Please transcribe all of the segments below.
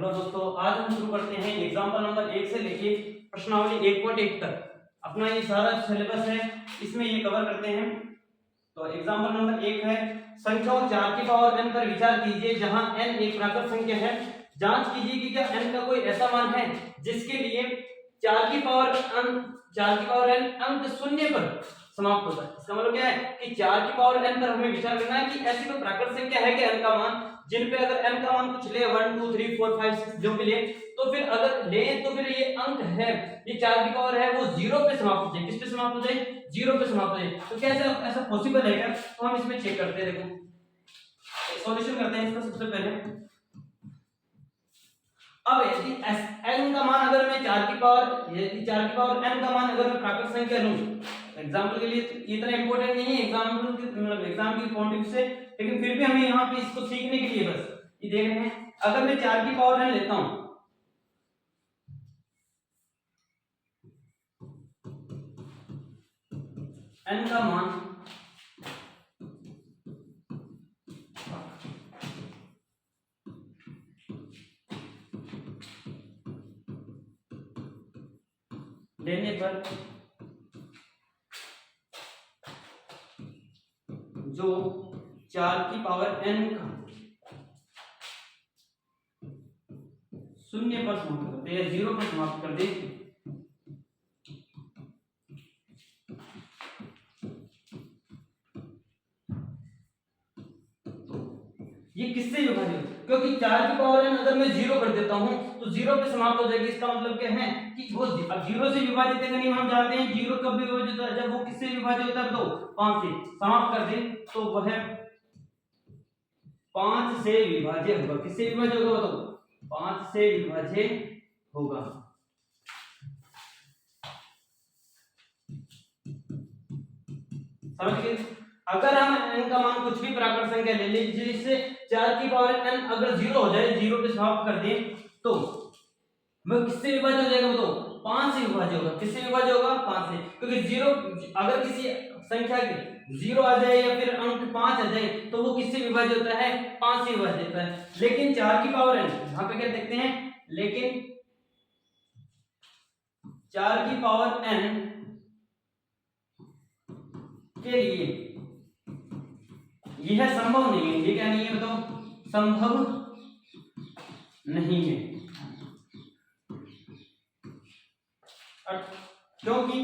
Hello दोस्तों, आज हम शुरू करते हैं एग्जाम्पल नंबर 1 से लेके प्रश्नावली 1.1 तक। अपना ये सारा सिलेबस है, इसमें ये कवर करते हैं। तो एग्जाम्पल नंबर 1 है, संख्याओं 4 की पावर n पर विचार कीजिए जहां n एक प्राकृत संख्या है। जांच कीजिए कि क्या n का कोई ऐसा मान है जिसके लिए 4 की पावर n अंक शून्य पर समाप्त होता है। इसका मतलब क्या है कि 4 की पावर n पर हमें विचार करना है कि ऐसी कोई प्राकृत संख्या है कि n का मान जिन पे अगर n का मान कुछ ले 1 2 3 4 5 6 जो भी ले, तो फिर अगर ले तो फिर ये अंक है, ये 4 की पावर है वो 0 पे समाप्त हो जाए। किस पे समाप्त हो जाए? 0 पे समाप्त हो जाए। तो कैसे ऐसा पॉसिबल है क्या? तो हम इसमें चेक करते हैं। देखो सॉल्यूशन करते हैं इसका। सबसे पहले अब यदि n का मान अगर मैं 4 की पावर n का मान अगर मैं प्राकृत संख्या लूं, एग्जांपल के लिए इतना इंपॉर्टेंट नहीं है एग्जांपल मतलब एग्जाम की पॉइंट ऑफ व्यू से, लेकिन फिर भी हमें यहाँ पे इसको सीखने के लिए बस ये देख रहे हैं। अगर मैं 4 की पावर n लेता हूं, n का मान लेने पर जो 4 की पावर n का शून्य पर समाप्त कर दे या 0 पर समाप्त कर दे, ये किससे विभाजित? क्योंकि 4 की पावर n अगर मैं 0 कर देता हूं तो 0 पे समाप्त हो जाएगी। इसका मतलब क्या है कि वो अब 0 से विभाजित है कि नहीं हम जानते हैं। 0 कब विभाजित होता है? जब वो किससे विभाजित होता है? तो 5 से समाप्त कर दे तो वह 5 से विभाज्य होगा। किससे विभाज्य होगा? तो 5 से विभाज्य होगा। समझ गए? अगर हम n का मान कुछ भी प्राकृत संख्या ले लीजिए जिससे 4 की पावर n अगर 0 हो जाए, 0 पे समाप्त कर दें, तो वह किससे विभाज्य हो जाएगा? तो 5 से विभाज्य होगा। किससे विभाज्य होगा? 5 से। क्योंकि 0 अगर किसी संख्या के 0 आ जाए या फिर अंक 5 आ जाए तो वो किससे विभाज्य होता है? 5 से विभाज्य होता है। लेकिन 4 की पावर n, यहां पे क्या देखते हैं, लेकिन 4 की पावर n के लिए यह संभव नहीं है। ये क्या नहीं है? बताओ, संभव नहीं है। क्योंकि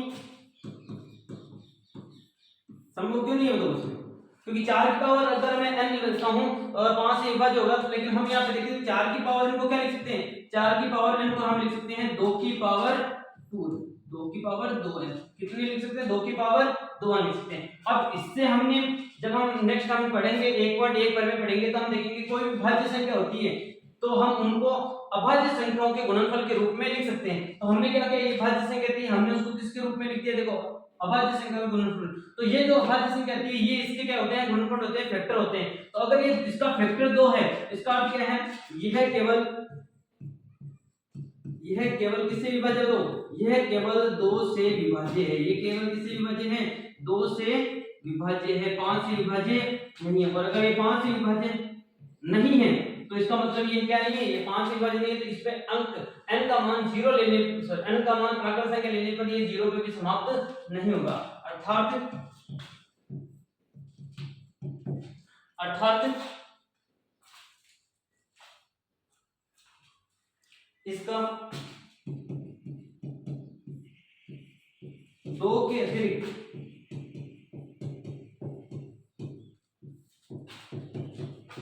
संभव क्यों नहीं होगा उसमें? क्योंकि 4 की पावर अगर मैं n लेता हूं और 5 से विभाज्य होगा, तो लेकिन हम यहाँ पे देखते हैं 4 की पावर n को क्या लिख सकते हैं? 4 की पावर n को हम लिख सकते हैं 2 की पावर 2n। कितने लिख सकते हैं? 2 की पावर 2n लिख सकते हैं। अब इससे हमने जब हम नेक्स्ट हम पढ़ेंगे 1.1 पर में पढ़ेंगे तो हम देखेंगे कोई भी भाज्य संख्या होती है तो हम उनको अभाज्य संख्याओं के गुणनफल के रूप में लिख सकते हैं। तो हमने क्या किया, ये भाज्य संख्या थी, हमने उसको किसके रूप में लिख दिया? देखो, अभाज्य संख्या का गुणनफल। तो ये जो अभाज्य संख्या थी ये इसके क्या होते हैं? गुणनफल होते हैं, फैक्टर होते हैं। तो अगर ये इसका फैक्टर 2 है, इसका अर्थ क्या है? यह केवल किससे विभाज्य? तो यह केवल 2 से विभाज्य है। ये केवल किससे विभाज्य है? 2 से विभाज्य है, 5 से विभाज्य नहीं है। और अगर ये 5 से विभाज्य नहीं है तो इसका मतलब ये क्या नहीं है? ये 5 से विभाज्य नहीं है, तो इस पे अंक n का मान 0 लेने n का मान प्राकृत संख्या लेने पर ये 0 पे भी समाप्त नहीं होगा। अर्थात इसका 2 के अतिरिक्त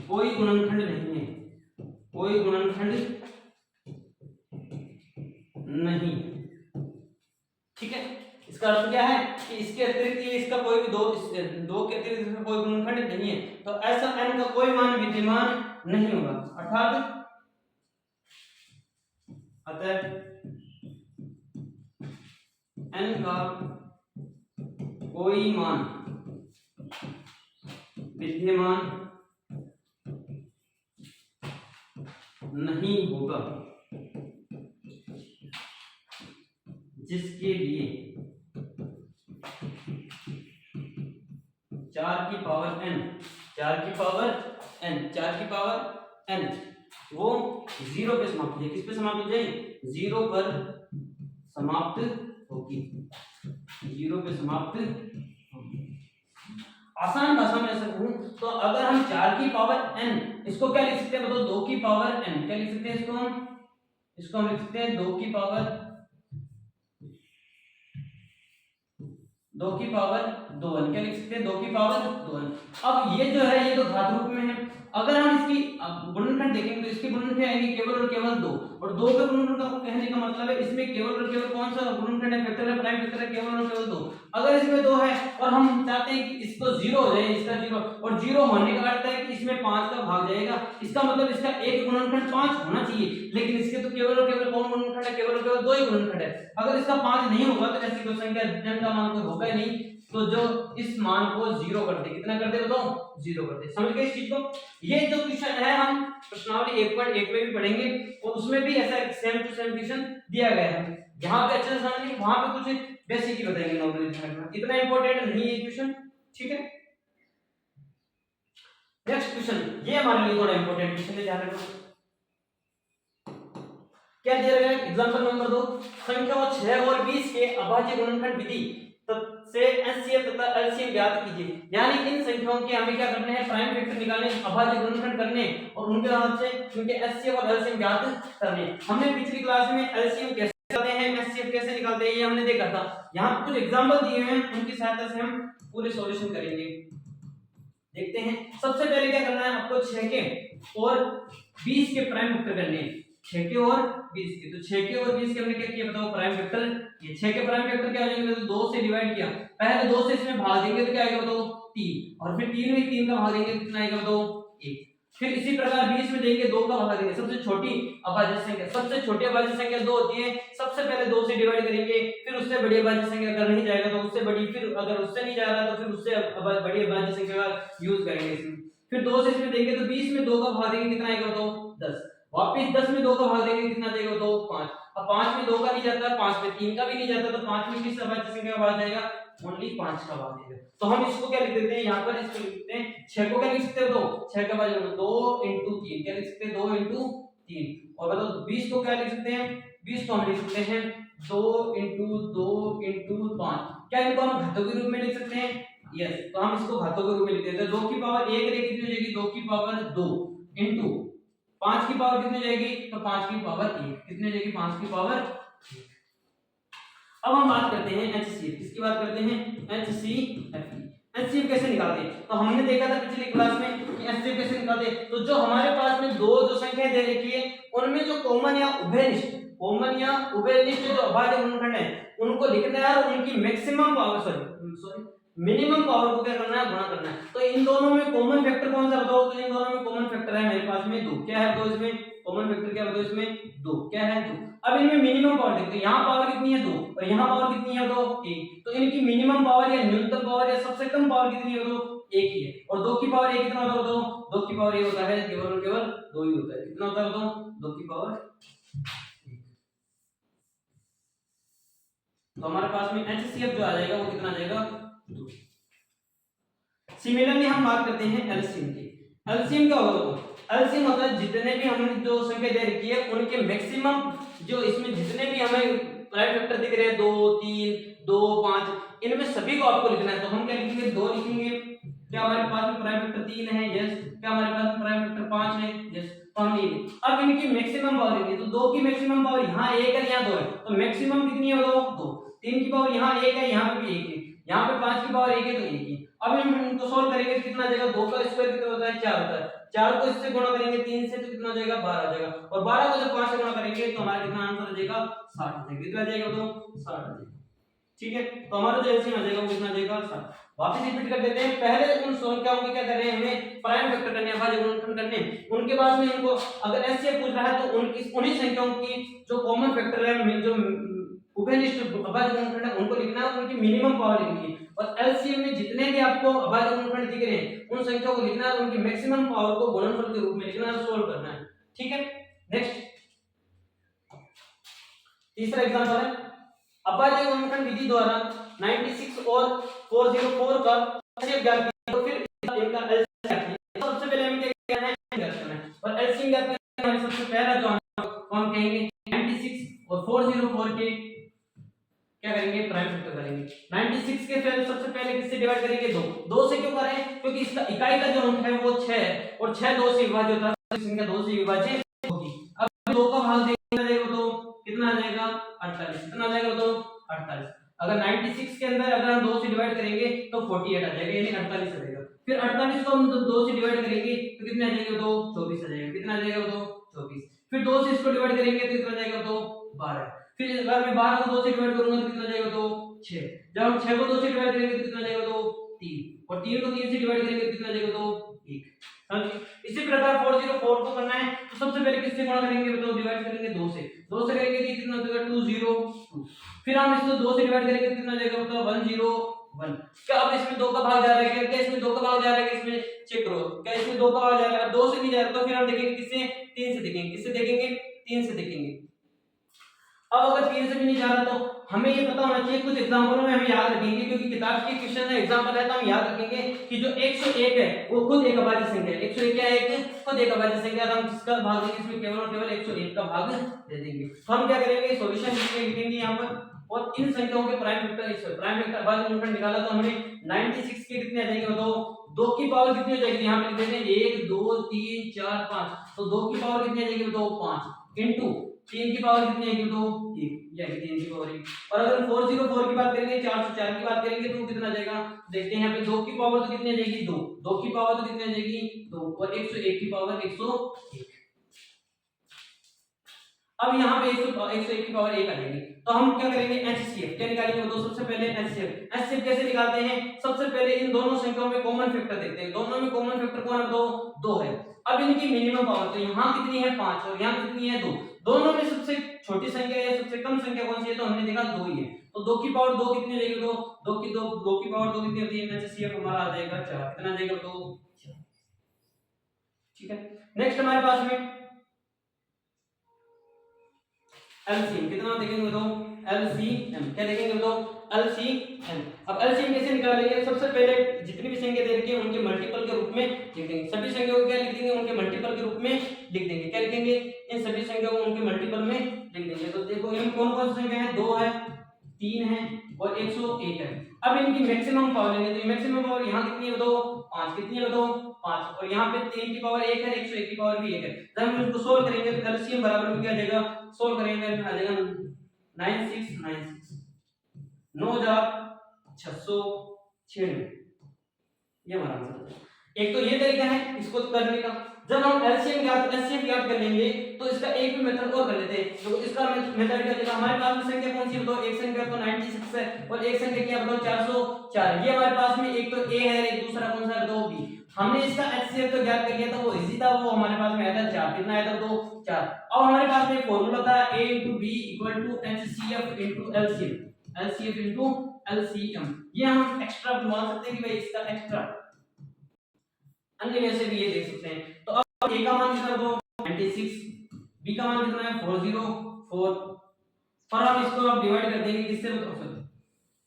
कोई गुणनखंड नहीं है, कोई गुणनखंड नहीं। ठीक है, इसका अर्थ क्या है कि इसके अतिरिक्त ये इसका कोई भी 2 के अतिरिक्त इसका कोई गुणनखंड नहीं है, तो ऐसा n का कोई मान विद्यमान नहीं होगा। अतः n का कोई मान विद्यमान नहीं होगा जिसके लिए 4 की पावर n वो 0 पे समाप्त हो जाए। किस पे समाप्त हो जाए? 0 पर समाप्त होगी, 0 पे समाप्त होगी। आसान भाषा में ऐसा कहूं तो अगर हम 4 की पावर n, इसको क्या लिख सकते हैं बताओ? 2 की पावर n। क्या लिख सकते हैं इसको हम? इसको हम लिख सकते हैं 2 की पावर 2n। क्या लिख सकते हैं? 2 की पावर 2n। अब ये जो है ये तो घात रूप में है। अगर हम इसकी गुणनखंड देखेंगे तो इसके गुणनखंड आएंगे केवल और केवल 2, और 2 का गुणनखंड का कहने का मतलब है इसमें केवल और केवल कौन सा गुणनखंड है? फैक्टर है, प्राइम फैक्टर है, केवल और केवल 2। अगर इसमें 2 है और हम चाहते हैं कि इसको 0 हो जाए, इसका 0, और 0 होने का अर्थ है कि इसमें 5 का भाग जाएगा, इसका मतलब इसका एक गुणनखंड 5 होना चाहिए, लेकिन इसके तो केवल और केवल कौन गुणनखंड है? केवल और केवल 2 ही गुणनखंड है। अगर इसका 5 नहीं होगा तो ऐसी कोई संख्या n का मान कोई होगा ही नहीं, तो जो इस मान को 0 कर दे। कितना कर दे बताओ? 0 कर दे। समझ गए इस चीज को? ये जो क्वेश्चन है हम प्रश्नावली 1.1 में भी पढ़ेंगे, और उसमें भी ऐसा सेम टू सेम क्वेश्चन दिया गया है। जहां पे अच्छे से समझेंगे वहां पे कुछ बेसिक ही बताएंगे, नॉर्मली इतना इंपॉर्टेंट नहीं है क्वेश्चन, ठीक है। नेक्स्ट क्वेश्चन, ये हमारे लिए थोड़ा इंपॉर्टेंट क्वेश्चन है, ध्यान रखना। क्या दिया गया है? एग्जांपल नंबर 2, संख्याओं 6 और 20 के अभाज्य गुणनखंड विधि से एचसीएफ तथा एलसीएम ज्ञात कीजिए। यानी इन संख्याओं के हमें क्या करने हैं? प्राइम फैक्टर निकालने, अभाज्य गुणनखंड करने, और उनके साथ से उनके एचसीएफ और एलसीएम ज्ञात करने। हमने पिछली क्लास में एलसीएम कैसे निकालते हैं, एचसीएफ कैसे निकालते हैं, ये हमने देखा था। यहाँ कुछ एग्जांपल दिए हैं, उनकी सहायता से हम पूरे सॉल्यूशन करेंगे। देखते हैं। सबसे पहले क्या करना है आपको? 6 के और 20 के प्राइम फैक्टर करने हैं। 6 के और 20 के, तो 6 के और 20 के हमने क्या किया बताओ? Prime factor. ये 6 के प्राइम फैक्टर क्या हो जाएंगे? तो 2 से डिवाइड किया, पहले 2 से इसमें भाग देंगे तो क्या आएगा बताओ? 3, और फिर 3 में 3 का भाग देंगे कितना आएगा बताओ? 1। फिर इसी प्रकार 20 में देंगे 2 का भाग देंगे। सबसे छोटी अभाज्य संख्या, सबसे छोटी अभाज्य संख्या 2 होती है, सबसे पहले 2 से डिवाइड करेंगे, फिर उससे बड़ी अभाज्य संख्या अगर नहीं जाएगा तो उससे बड़ी, फिर अगर उससे नहीं जा रहा तो फिर उससे बड़ी अभाज्य संख्या का यूज करेंगे इसमें। फिर 2 से इसमें देंगे तो 20 में 2 का भाग देंगे कितना आएगा बताओ? 10। वापस 10 में 2 का भाग देंगे कितना देगा बताओ? 5। अब 5 में 2 का नहीं जाता, 5 में 3 का भी नहीं जाता, तो 5 में किस अभाज्य संख्या का भाग जाएगा? ओनली 5 का भाग देगा। तो हम इसको क्या लिख देते हैं यहाँ पर? इसको लिख देते हैं 6 को क्या लिख सकते हो? तो 6 का भाग 2 * 3 क्या लिख सकते हैं? 2 * 3। और बताओ 20 को क्या लिख सकते हैं? 20 को हम लिख सकते हैं 2 * 2 * 5। क्या इनको हम घातों के रूप में लिख सकते हैं? यस, तो हम इसको घातों के रूप में लिख देते हैं। 2 की पावर 1 रे कितनी हो जाएगी? 2 की पावर 2 इंटू 5 की पावर कितनी हो जाएगी? तो 5 की पावर 1 कितनी हो जाएगी? 5 की पावर 1। अब हम बात करते हैं एचसीएफ। किसकी बात करते हैं? एचसीएफ। एचसीएफ कैसे निकालते हैं? तो हमने देखा था पिछली क्लास में कि एचसीएफ कैसे निकालते हैं। तो जो हमारे पास में दो जो संख्याएं दे रखी है उनमें जो कॉमन या उभयनिष्ठ जो अभाज्य गुणनखंड है उनको लिखना है और उनकी maximum power sorry minimum power को क्या करना है? गुणा करना है। तो इन दोनों में कॉमन फैक्टर कौन सा बताओ? तो इन दोनों में कॉमन फैक्टर है मेरे पास में 2। क्या है तो इसमें कॉमन फैक्टर क्या बताओ? इसमें 2 क्या है? 2। अब इनमें मिनिमम पावर देखते हैं। यहाँ पावर कितनी है? 2, और यहाँ पावर कितनी है? तो 1। तो इनकी मिनिमम पावर या न्यूनतम पावर या सबसे कम पावर कितनी है? तो 1 ही है। और 2 की पावर 1 कितना होता है? तो 2 की पावर 1 होता है केवल और केवल 2 ही होता है। कितना होता है? तो 2 की पावर 1। तो हमारे पास में एचसीएफ जो आ जाएगा वो कितना आ जाएगा? 2। सिमिलरली हम बात करते हैं एलसीएम की। एलसीएम क्या होगा? एलसीएम होता है जितने भी हमने जो संख्या दे रखी है उनके मैक्सिमम, जो इसमें जितने भी हमें प्राइम फैक्टर दिख रहे हैं 2 3 2 5, इनमें सभी को आपको लिखना है। तो हम क्या लिखेंगे? 2 लिखेंगे। क्या हमारे पास में प्राइम फैक्टर 3 है? यस। क्या हमारे पास में प्राइम फैक्टर 5 है? यस। तो हम ये अब इनकी मैक्सिमम पावर लेंगे। तो 2 की मैक्सिमम पावर यहाँ 1 है, यहाँ 2 है, तो मैक्सिमम कितनी है? 2। 3 की पावर यहाँ 1 है, यहाँ पे भी 1 है, यहाँ पे 5 की पावर 1 है तो 1 ही। अब हम इनको सॉल्व करेंगे तो कितना आ जाएगा? 2 का स्क्वायर कितना होता है? 4 होता है। 4 को इससे गुणा करेंगे 3 से तो कितना हो जाएगा? 12 आ जाएगा। और 12 को जब 5 से गुणा करेंगे तो हमारा कितना आंसर आ जाएगा? 60 आ जाएगा। कितना आ जाएगा? तो 60 आ जाएगा। ठीक है, तो हमारा जो एलसीएम आ जाएगा वो कितना आ जाएगा? 60। वापस रिपीट कर देते हैं। पहले उन संख्याओं की क्या कर रहे हैं? हमें प्राइम फैक्टर करने हैं, अभाज्य गुणनखंड करने हैं। उनके बाद में इनको अगर एचसीएफ पूछ रहा है तो उनकी उन्हीं संख्याओं की जो कॉमन फैक्टर है, जो उभयनिष्ठ अभाज्य गुणनखंड है उनको लिखना है, उनकी मिनिमम पावर लिखनी है। और एलसीएम में जितने भी आपको अभाज्य गुणनखंड दिख रहे हैं उन संख्याओं को लिखना है, उनकी मैक्सिमम पावर को गुणनफल के रूप में लिखना है, सोल्व करना है। ठीक है, नेक्स्ट तीसरा एग्जांपल है अभाज्य गुणनखंड विधि द्वारा 96 और 404 का एचसीएफ ज्ञात कीजिए। तो फिर इनका एलसीएम ज्ञात कीजिए। सबसे पहले हमें क्या करना है? और एलसीएम ज्ञात करने क्या करेंगे, प्राइम फैक्टर करेंगे। 96 के फिर सबसे पहले किससे डिवाइड करेंगे, 2। 2 से क्यों करें, क्योंकि इसका इकाई का जो अंक है वो 6 है और 6 2 से विभाज्य होता है, संख्या 2 से विभाज्य होगी। अब 2 का भाग देंगे तो कितना आ जाएगा, 48। कितना आ जाएगा तो 48। अगर 96 के अंदर अगर हम 2 से डिवाइड करेंगे तो 48 आ जाएगा, यानी 48 आ जाएगा। फिर 48 को हम 2 से डिवाइड करेंगे तो कितना आ जाएगा, तो 24 आ जाएगा। कितना आ जाएगा, तो 24। फिर 2 से इसको डिवाइड करेंगे तो कितना आ जाएगा, तो 12। फिर अगर मैं 12 को 2 से डिवाइड करूंगा तो कितना आ जाएगा, तो 6। जब हम 6 को 2 से डिवाइड करेंगे तो कितना आ जाएगा, तो 3। और 3 को 3 से डिवाइड करेंगे तो कितना आ जाएगा, तो 1। इसी प्रकार 404 को करना है तो सबसे पहले किससे गुणा करेंगे, बताओ, डिवाइड करेंगे 2 से। 2 से करेंगे तो कितना हो जाएगा, 202। फिर हम इसको 2 से डिवाइड करेंगे तो कितना हो जाएगा, बताओ, 101। क्या अब इसमें 2 का भाग जा रहा है, क्या इसमें 2 का भाग जा रहा है, इसमें चेक करो, क्या इसमें 2 का भाग जा रहा है, 2 से नहीं जा रहा तो फिर हम देखेंगे किससे, 3 से देखेंगे। किससे देखेंगे, 3 से देखेंगे। अब अगर 3 से भी नहीं जा रहा तो हमें ये पता होना चाहिए, कुछ एग्जांपलों में हम याद रखेंगे, क्योंकि किताब के क्वेश्चन है, एग्जांपल है, तो हम याद रखेंगे कि जो 101 है वो खुद एक अभाज्य संख्या है। 101 क्या है, एक खुद एक अभाज्य संख्या है। हम जिसका भाग देंगे इसमें केवल और केवल 101 का भाग दे देंगे। तो हम क्या करेंगे, सॉल्यूशन लिखेंगे यहां पर, और इन संख्याओं के प्राइम फैक्टर अभाज्य गुणनफल निकाला तो हमने 96 के कितने आ जाएंगे, बताओ, 2 की पावर कितनी हो जाएगी, यहां पे लिख देते हैं 1 2 3 4 5, तो 2 की पावर कितनी आ जाएगी, बताओ, 5 इनटू 3 की पावर कितनी आएगी, तो 1, या 3 की पावर 1। और अगर 404 की बात करेंगे, 404 की बात करेंगे तो कितना आ जाएगा, देखते हैं यहाँ पे 2 की पावर तो कितनी आ जाएगी, 2। 2 की पावर तो कितनी आ जाएगी, 2, और 101 की पावर 101। अब यहाँ पे 101 की पावर 1 आ जाएगी। तो हम क्या करेंगे, एचसीएफ क्या निकालेंगे, तो सबसे पहले एचसीएफ कैसे निकालते हैं, सबसे पहले इन दोनों संख्याओं में कॉमन फैक्टर देखते हैं। दोनों में कॉमन फैक्टर कौन है, तो 2 है। अब इनकी मिनिमम पावर, तो यहाँ कितनी है, 5, और यहाँ कितनी है, 2। दोनों में सबसे छोटी संख्या है, सबसे कम संख्या कौन सी है, तो हमने देखा 2 ही है। तो 2 की पावर 2 कितनी रहेगी, तो 2 की पावर 2 कितनी होती है, एचसीएफ हमारा आ जाएगा 4। कितना आ जाएगा, तो 4। ठीक है। नेक्स्ट हमारे पास में एलसीएम कितना देखेंगे, तो एलसीएम क्या देखेंगे, तो एलसीएम। अब एलसीएम कैसे निकालेंगे, सबसे पहले जितनी भी संख्या दे रखी है उनके मल्टीपल के रूप में लिख देंगे। सभी संख्याओं को क्या लिख देंगे, उनके मल्टीपल के रूप में लिख देंगे। क्या लिखेंगे, इन सभी संख्याओं को उनके मल्टीपल में लिख देंगे। तो देखो इनमें कौन कौन सी संख्या है, 2 है, 3 है और 101 है। अब इनकी मैक्सिमम पावर लेंगे, तो मैक्सिमम पावर यहाँ कितनी है, तो 5। कितनी है, तो 5, और यहाँ पे 3 की पावर 1 है, 101 की पावर भी 1 है। जब हम इसको सोल्व करेंगे तो एलसीएम बराबर में क्या आ जाएगा, सोल्व करेंगे तो आ जाएगा 9696 9696। ये हमारा आंसर है। एक तो ये तरीका है इसको करने का। जब हम एलसीएम याद कर लेंगे तो इसका एक भी मेथड और कर लेते हैं। तो इसका मेथड क्या है, हमारे पास में संख्या कौन सी है, तो एक संख्या तो 96 है और एक संख्या क्या बताओ 404। ये हमारे पास में एक तो ए है, एक दूसरा कौन सा है, तो बी। हमने इसका एचसीएफ तो ज्ञात कर लिया था, वो इजी था, वो हमारे पास में आया था 4। कितना आया था, तो 4। अब हमारे पास में फॉर्मूला था a * b = HCF * LCM, LCF * LCM। ये हम एक्स्ट्रा मान सकते हैं कि भाई इसका एक्स्ट्रा अन्य में से भी ये देख सकते हैं। तो अब a का मान कितना, तो 96, b का मान कितना है 404, और हम इसको अब डिवाइड कर देंगे किससे,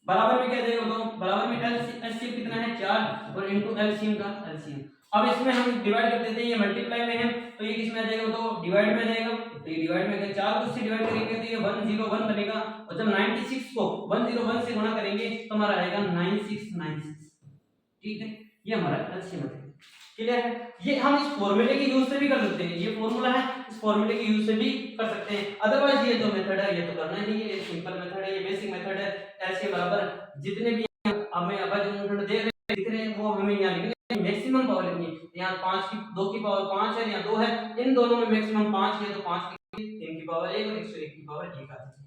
बराबर में क्या जाएगा, तो बराबर में एलसीएम कितना है 4 और इनटू एलसीएम का एलसीएम। अब इसमें हम डिवाइड कर देते हैं, ये मल्टीप्लाई में है तो ये किसमें आ जाएगा, तो डिवाइड में आ जाएगा। तो ये डिवाइड में अगर 4 को इससे डिवाइड करेंगे तो ये 101 बनेगा, और जब 96 को 101 से गुणा करेंगे तो हमारा आएगा 9696। ठीक है, ये हमारा एलसीएम है। क्लियर है। ये हम इस फॉर्मूले के यूज से भी कर सकते हैं, ये फॉर्मूला है, इस फॉर्मूले के यूज से भी कर सकते हैं। अदरवाइज ये जो मेथड है ये तो करना ही है, ये सिंपल मेथड है, ये बेसिक मेथड है। ऐसे बराबर जितने भी हमें अभाज्य गुणनफल दे रहे दिख रहे हैं वो हमें यहां लिखने हैं, मैक्सिमम पावर लिखनी है। यहां 5 की 2 की पावर 5 है, यहां 2 है, इन दोनों में मैक्सिमम 5 है, तो 5 की 3 की पावर 1 और 101 की पावर 1 आती है।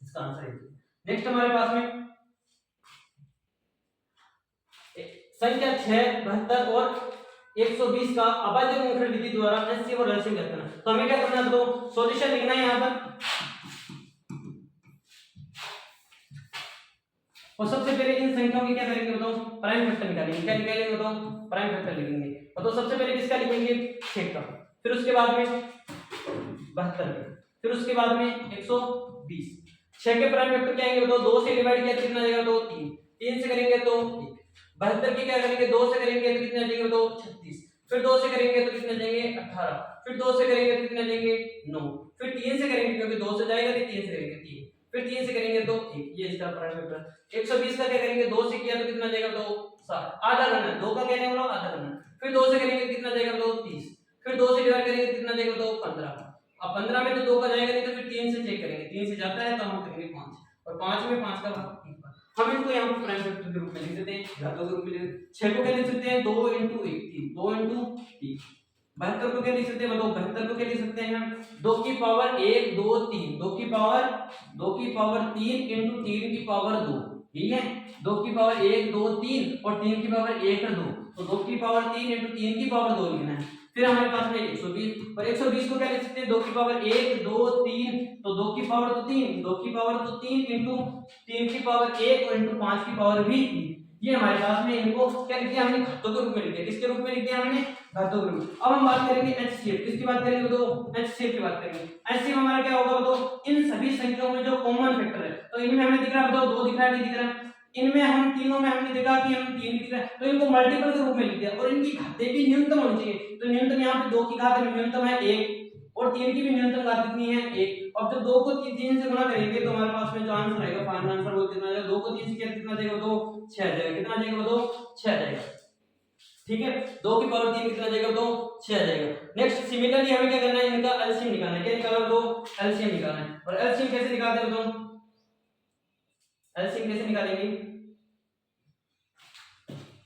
इसका आंसर है। नेक्स्ट हमारे पास में संख्या 6, 72 और 120 का अभाज्य गुणनफल विधि द्वारा एचसीएफ और एलसीएम ज्ञात करना। तो हमें क्या करना है, तो सॉल्यूशन लिखना है यहां पर, और सबसे पहले इन संख्याओं की क्या करेंगे, बताओ, प्राइम फैक्टर निकालेंगे। क्या निकालेंगे, बताओ, प्राइम फैक्टर लिखेंगे। तो सबसे पहले किसका लिखेंगे, 6 का, फिर उसके बाद में 72 का, फिर उसके बाद में 120। 6 के प्राइम फैक्टर क्या आएंगे, बताओ, 2 से डिवाइड किया कितना आ जाएगा, तो 3, 3 से करेंगे तो 1। 72 की क्या करेंगे, 2 से करेंगे तो कितने आ जाएंगे, तो 36, फिर 2 से करेंगे तो कितने आ जाएंगे 18, फिर 2 से करेंगे तो कितने आ जाएंगे 9, फिर 3 से करेंगे क्योंकि 2 से जाएगा नहीं, 3 से करेंगे 3, फिर 3 से करेंगे तो 15। 120 का क्या करेंगे, 2 से किया तो कितना जाएगा, 2 60, आधा करना है, 2 का कहने वाला आधा करना है। फिर 2 से करेंगे कितना जाएगा, 2 30। फिर 2 से डिवाइड करेंगे कितना जाएगा, 2 15। अब 15 में तो 2 का जाएगा नहीं, तो फिर 3 से चेक करेंगे, 3 से जाता है तो हम करेंगे 5, और 5 में 5 का भाग 1 हम इनको यहाँ पे प्राइम फैक्टर के रूप में लिख देते हैं, घातों के रूप में लिख देते हैं। 6 को क्या लिख सकते हैं, 2 × 1 3, 2 × 3। 72 को क्या लिख सकते हैं, बताओ 72 को क्या लिख सकते हैं हम, 2 की पावर 1 2 3, 2 की पावर 3 × 3 की पावर 2, ठीक है। 2 की पावर 1 2 3 और 3 की पावर 1 2, तो 2 की पावर 3 × 3 की पावर 2 लिखना है। फिर हमारे पास में 120, और 120 को क्या लिख सकते हैं, 2 की पावर 1 2 3, तो 2 की पावर तो 3, 2 की पावर तो 3 × 3 की पावर 1 और × 5 की पावर भी 3। ये हमारे पास में इनको क्या लिख दिया हमने, घातों के रूप में लिख दिया। किसके रूप में लिख दिया हमने, घातों के रूप। अब हम बात करेंगे एचसीएफ, किसकी बात करेंगे, तो एचसीएफ की बात करेंगे। एचसीएफ हमारा क्या होगा, तो इन सभी संख्याओं में जो कॉमन फैक्टर है, तो इनमें हमें दिख रहा है, बताओ 2 दिख रहा है, नहीं दिख रहा है, इनमें हम तीनों में हमने देखा कि हम 3 दिख रहा है, तो इनको मल्टीपल के रूप में लिख दिया, और इनकी घातें भी न्यूनतम होनी चाहिए। तो न्यूनतम यहाँ पे 2 की घात न्यूनतम है 1, और 3 की भी न्यूनतम घात कितनी है 1। अब जब 2 को 3 से गुणा करेंगे तो हमारे पास में जो आंसर आएगा, फाइनल आंसर वो कितना आएगा, 2 को 3 से किया कितना जाएगा, तो 6 आ जाएगा। कितना जाएगा, तो 6 आ जाएगा, ठीक है। 2 की पावर 3 कितना जाएगा, तो 6 आ जाएगा। नेक्स्ट सिमिलरली हमें क्या करना है, इनका एलसीएम निकालना है। क्या निकालना है, तो एलसीएम निकालना है। और एलसीएम कैसे निकालते हैं, बताओ एलसीएम कैसे निकालेंगे,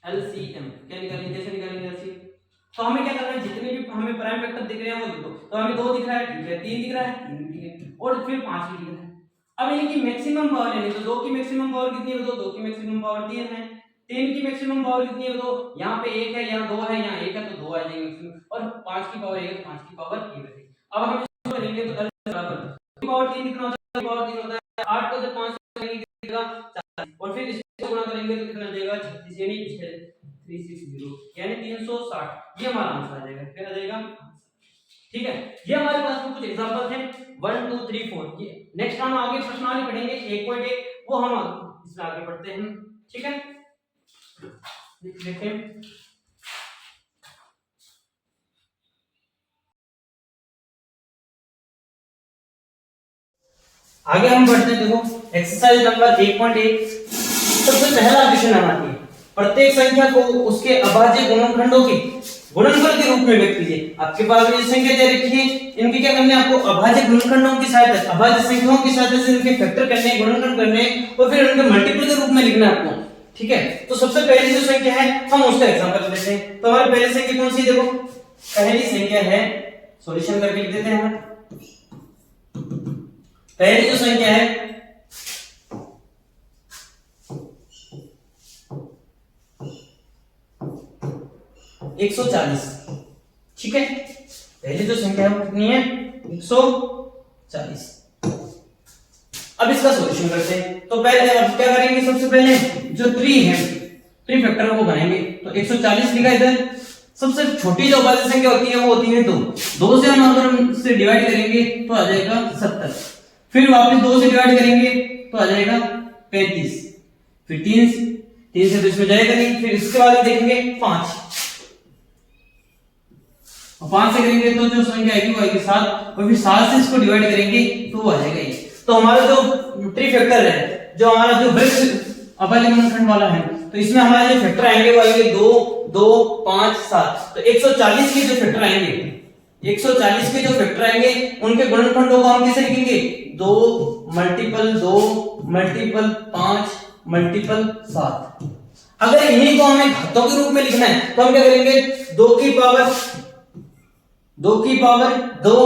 एलसीएम क्या निकालेंगे, कैसे निकालेंगे एलसीएम। तो हमें क्या करना है, जितने भी हमें प्राइम वेक्टर दिख रहे हैं वो लिखो। तो हमें 2 दिख रहा है, ठीक है, 3 दिख रहा है, 3 ठीक है, और फिर 5 भी दिख रहा है। अब इनकी मैक्सिमम पावर लेनी, तो 2 की मैक्सिमम पावर कितनी है, तो 2 की मैक्सिमम पावर 3 है। 3 की मैक्सिमम पावर कितनी है, तो यहाँ पे 1 है, यहाँ 2 है, यहाँ 1 है, तो 2 आ जाएंगे मैक्सिमम, और 5 की पावर 1 है, 5 की पावर 1 है। अब हम इसको करेंगे तो बराबर पावर 3 कितना होता है, पावर 3 होता है 8 को जब 5 से करेंगे कितना 40, और फिर इसको गुणा करेंगे तो कितना जाएगा 36, यानी 360, यानी 360। ये हमारा आंसर आ जाएगा, क्या आ जाएगा, ठीक है। ये हमारे पास में कुछ एग्जांपल थे 1 2 3 4। ये नेक्स्ट हम आगे प्रश्नावली पढ़ेंगे 1.1, वो हम इसमें आगे पढ़ते हैं, ठीक है। देखें आगे हम बढ़ते हैं, देखो एक्सरसाइज नंबर 1.1। सबसे पहला क्वेश्चन हमारा है, प्रत्येक संख्या को उसके अभाज्य गुणनखंडों के गुणनफल के रूप में व्यक्त कीजिए। आपके पास में संख्या दे रखी है, इनके क्या करने हैं, आपको अभाज्य गुणनखंडों की सहायता, अभाज्य संख्याओं की सहायता से इनके फैक्टर करने, गुणनखंड करने, और फिर उनके मल्टीपल के रूप में लिखना है आपको, ठीक है। तो सबसे पहली जो संख्या है हम उसका एग्जांपल लेते हैं। तो हमारी पहली संख्या कौन सी, देखो पहली संख्या है, सॉल्यूशन करके लिख देते हैं हम। पहली जो संख्या है 140, ठीक है। पहली जो संख्या है कितनी है, 140। अब इसका सॉल्यूशन करते हैं। तो पहले अब क्या करेंगे, सबसे पहले जो 3 है, 3 फैक्टर को बनाएंगे। तो 140 लिखा इधर। सबसे छोटी जो अभाज्य संख्या होती है वो होती है 2। 2 से हम अगर से डिवाइड करेंगे तो आ जाएगा 70, फिर वापस 2 से डिवाइड करेंगे तो आ जाएगा 35, फिर 3 से तो इसमें जाएगा नहीं, फिर इसके बाद देखेंगे 5, और 5 से करेंगे तो जो संख्या आएगी वो आएगी 7, और फिर 7 से इसको डिवाइड करेंगे तो वो आ जाएगा ये। तो हमारा जो ट्री फैक्टर है, जो हमारा जो वृत्त अभाज्य गुणनखंड वाला है, तो इसमें हमारे जो फैक्टर आएंगे वो आएंगे 2 2 5 7। तो 140 के जो फैक्टर आएंगे, 140 के जो फैक्टर आएंगे उनके गुणनखंडों को हम कैसे लिखेंगे, 2 मल्टीपल 2 मल्टीपल 5 मल्टीपल 7। अगर इन्हीं को हमें घातों के रूप में लिखना है तो हम क्या करेंगे, 2 की पावर 2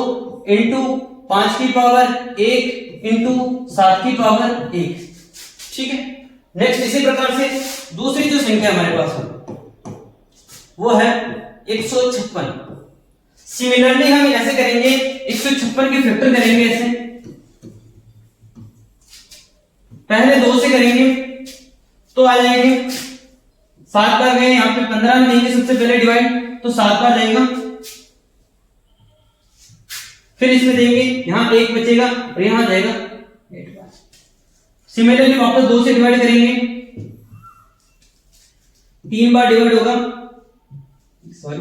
इंटू 5 की पावर 1 इंटू 7 की पावर 1, ठीक है। नेक्स्ट इसी प्रकार से दूसरी जो संख्या हमारे पास है वो है 156। सिमिलरली हम ऐसे करेंगे, 156 के फैक्टर करेंगे ऐसे, पहले 2 से करेंगे तो आ जाएंगे 7 बार गए, यहाँ पे 15 में देंगे सबसे पहले डिवाइड, तो 7 बार जाएगा, फिर इसमें देंगे, यहाँ 1 बचेगा और यहाँ जाएगा 8 बार। सिमिलरली वापस 2 से डिवाइड करेंगे, 3 बार डिवाइड होगा, सॉरी,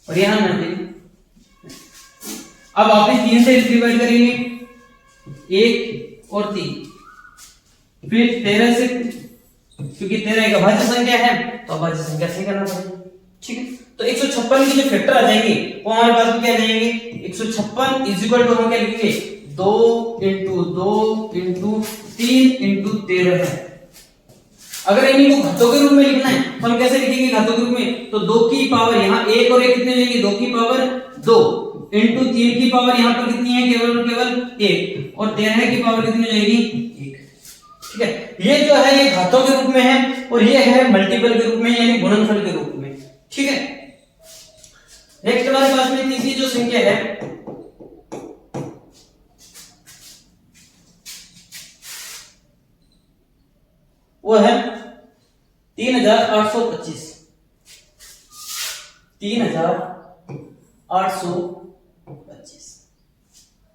और यहाँ ना देंगे। अब वापस 3 से डिवाइड करेंगे, 1 और 3, फिर 13 से, क्योंकि 13 एक अभाज्य संख्या है तो अभाज्य संख्या से करना पड़ेगा। ठीक है, तो 156 के जो फैक्टर आ जाएंगे वो हमारे पास में क्या आ जाएंगे, 156 इज इक्वल टू हम क्या लिखेंगे, 2 इंटू 2 इंटू 3 इंटू 13 है। अगर इन्हीं को घातों के रूप में लिखना है तो हम कैसे लिखेंगे घातों के रूप में, तो 2 की पावर यहाँ 1 और 1 कितने लेंगे, 2 की पावर 2 इंटू 3 की पावर यहाँ पर कितनी है, केवल और केवल 1, और 13 की पावर कितनी हो जाएगी, 1। ठीक है, ये जो है ये घातों के रूप में है और ये है मल्टीपल के रूप में यानी गुणनफल के रूप में। ठीक है, नेक्स्ट हमारे पास में तीसरी जो संख्या है वो है 3825। 3825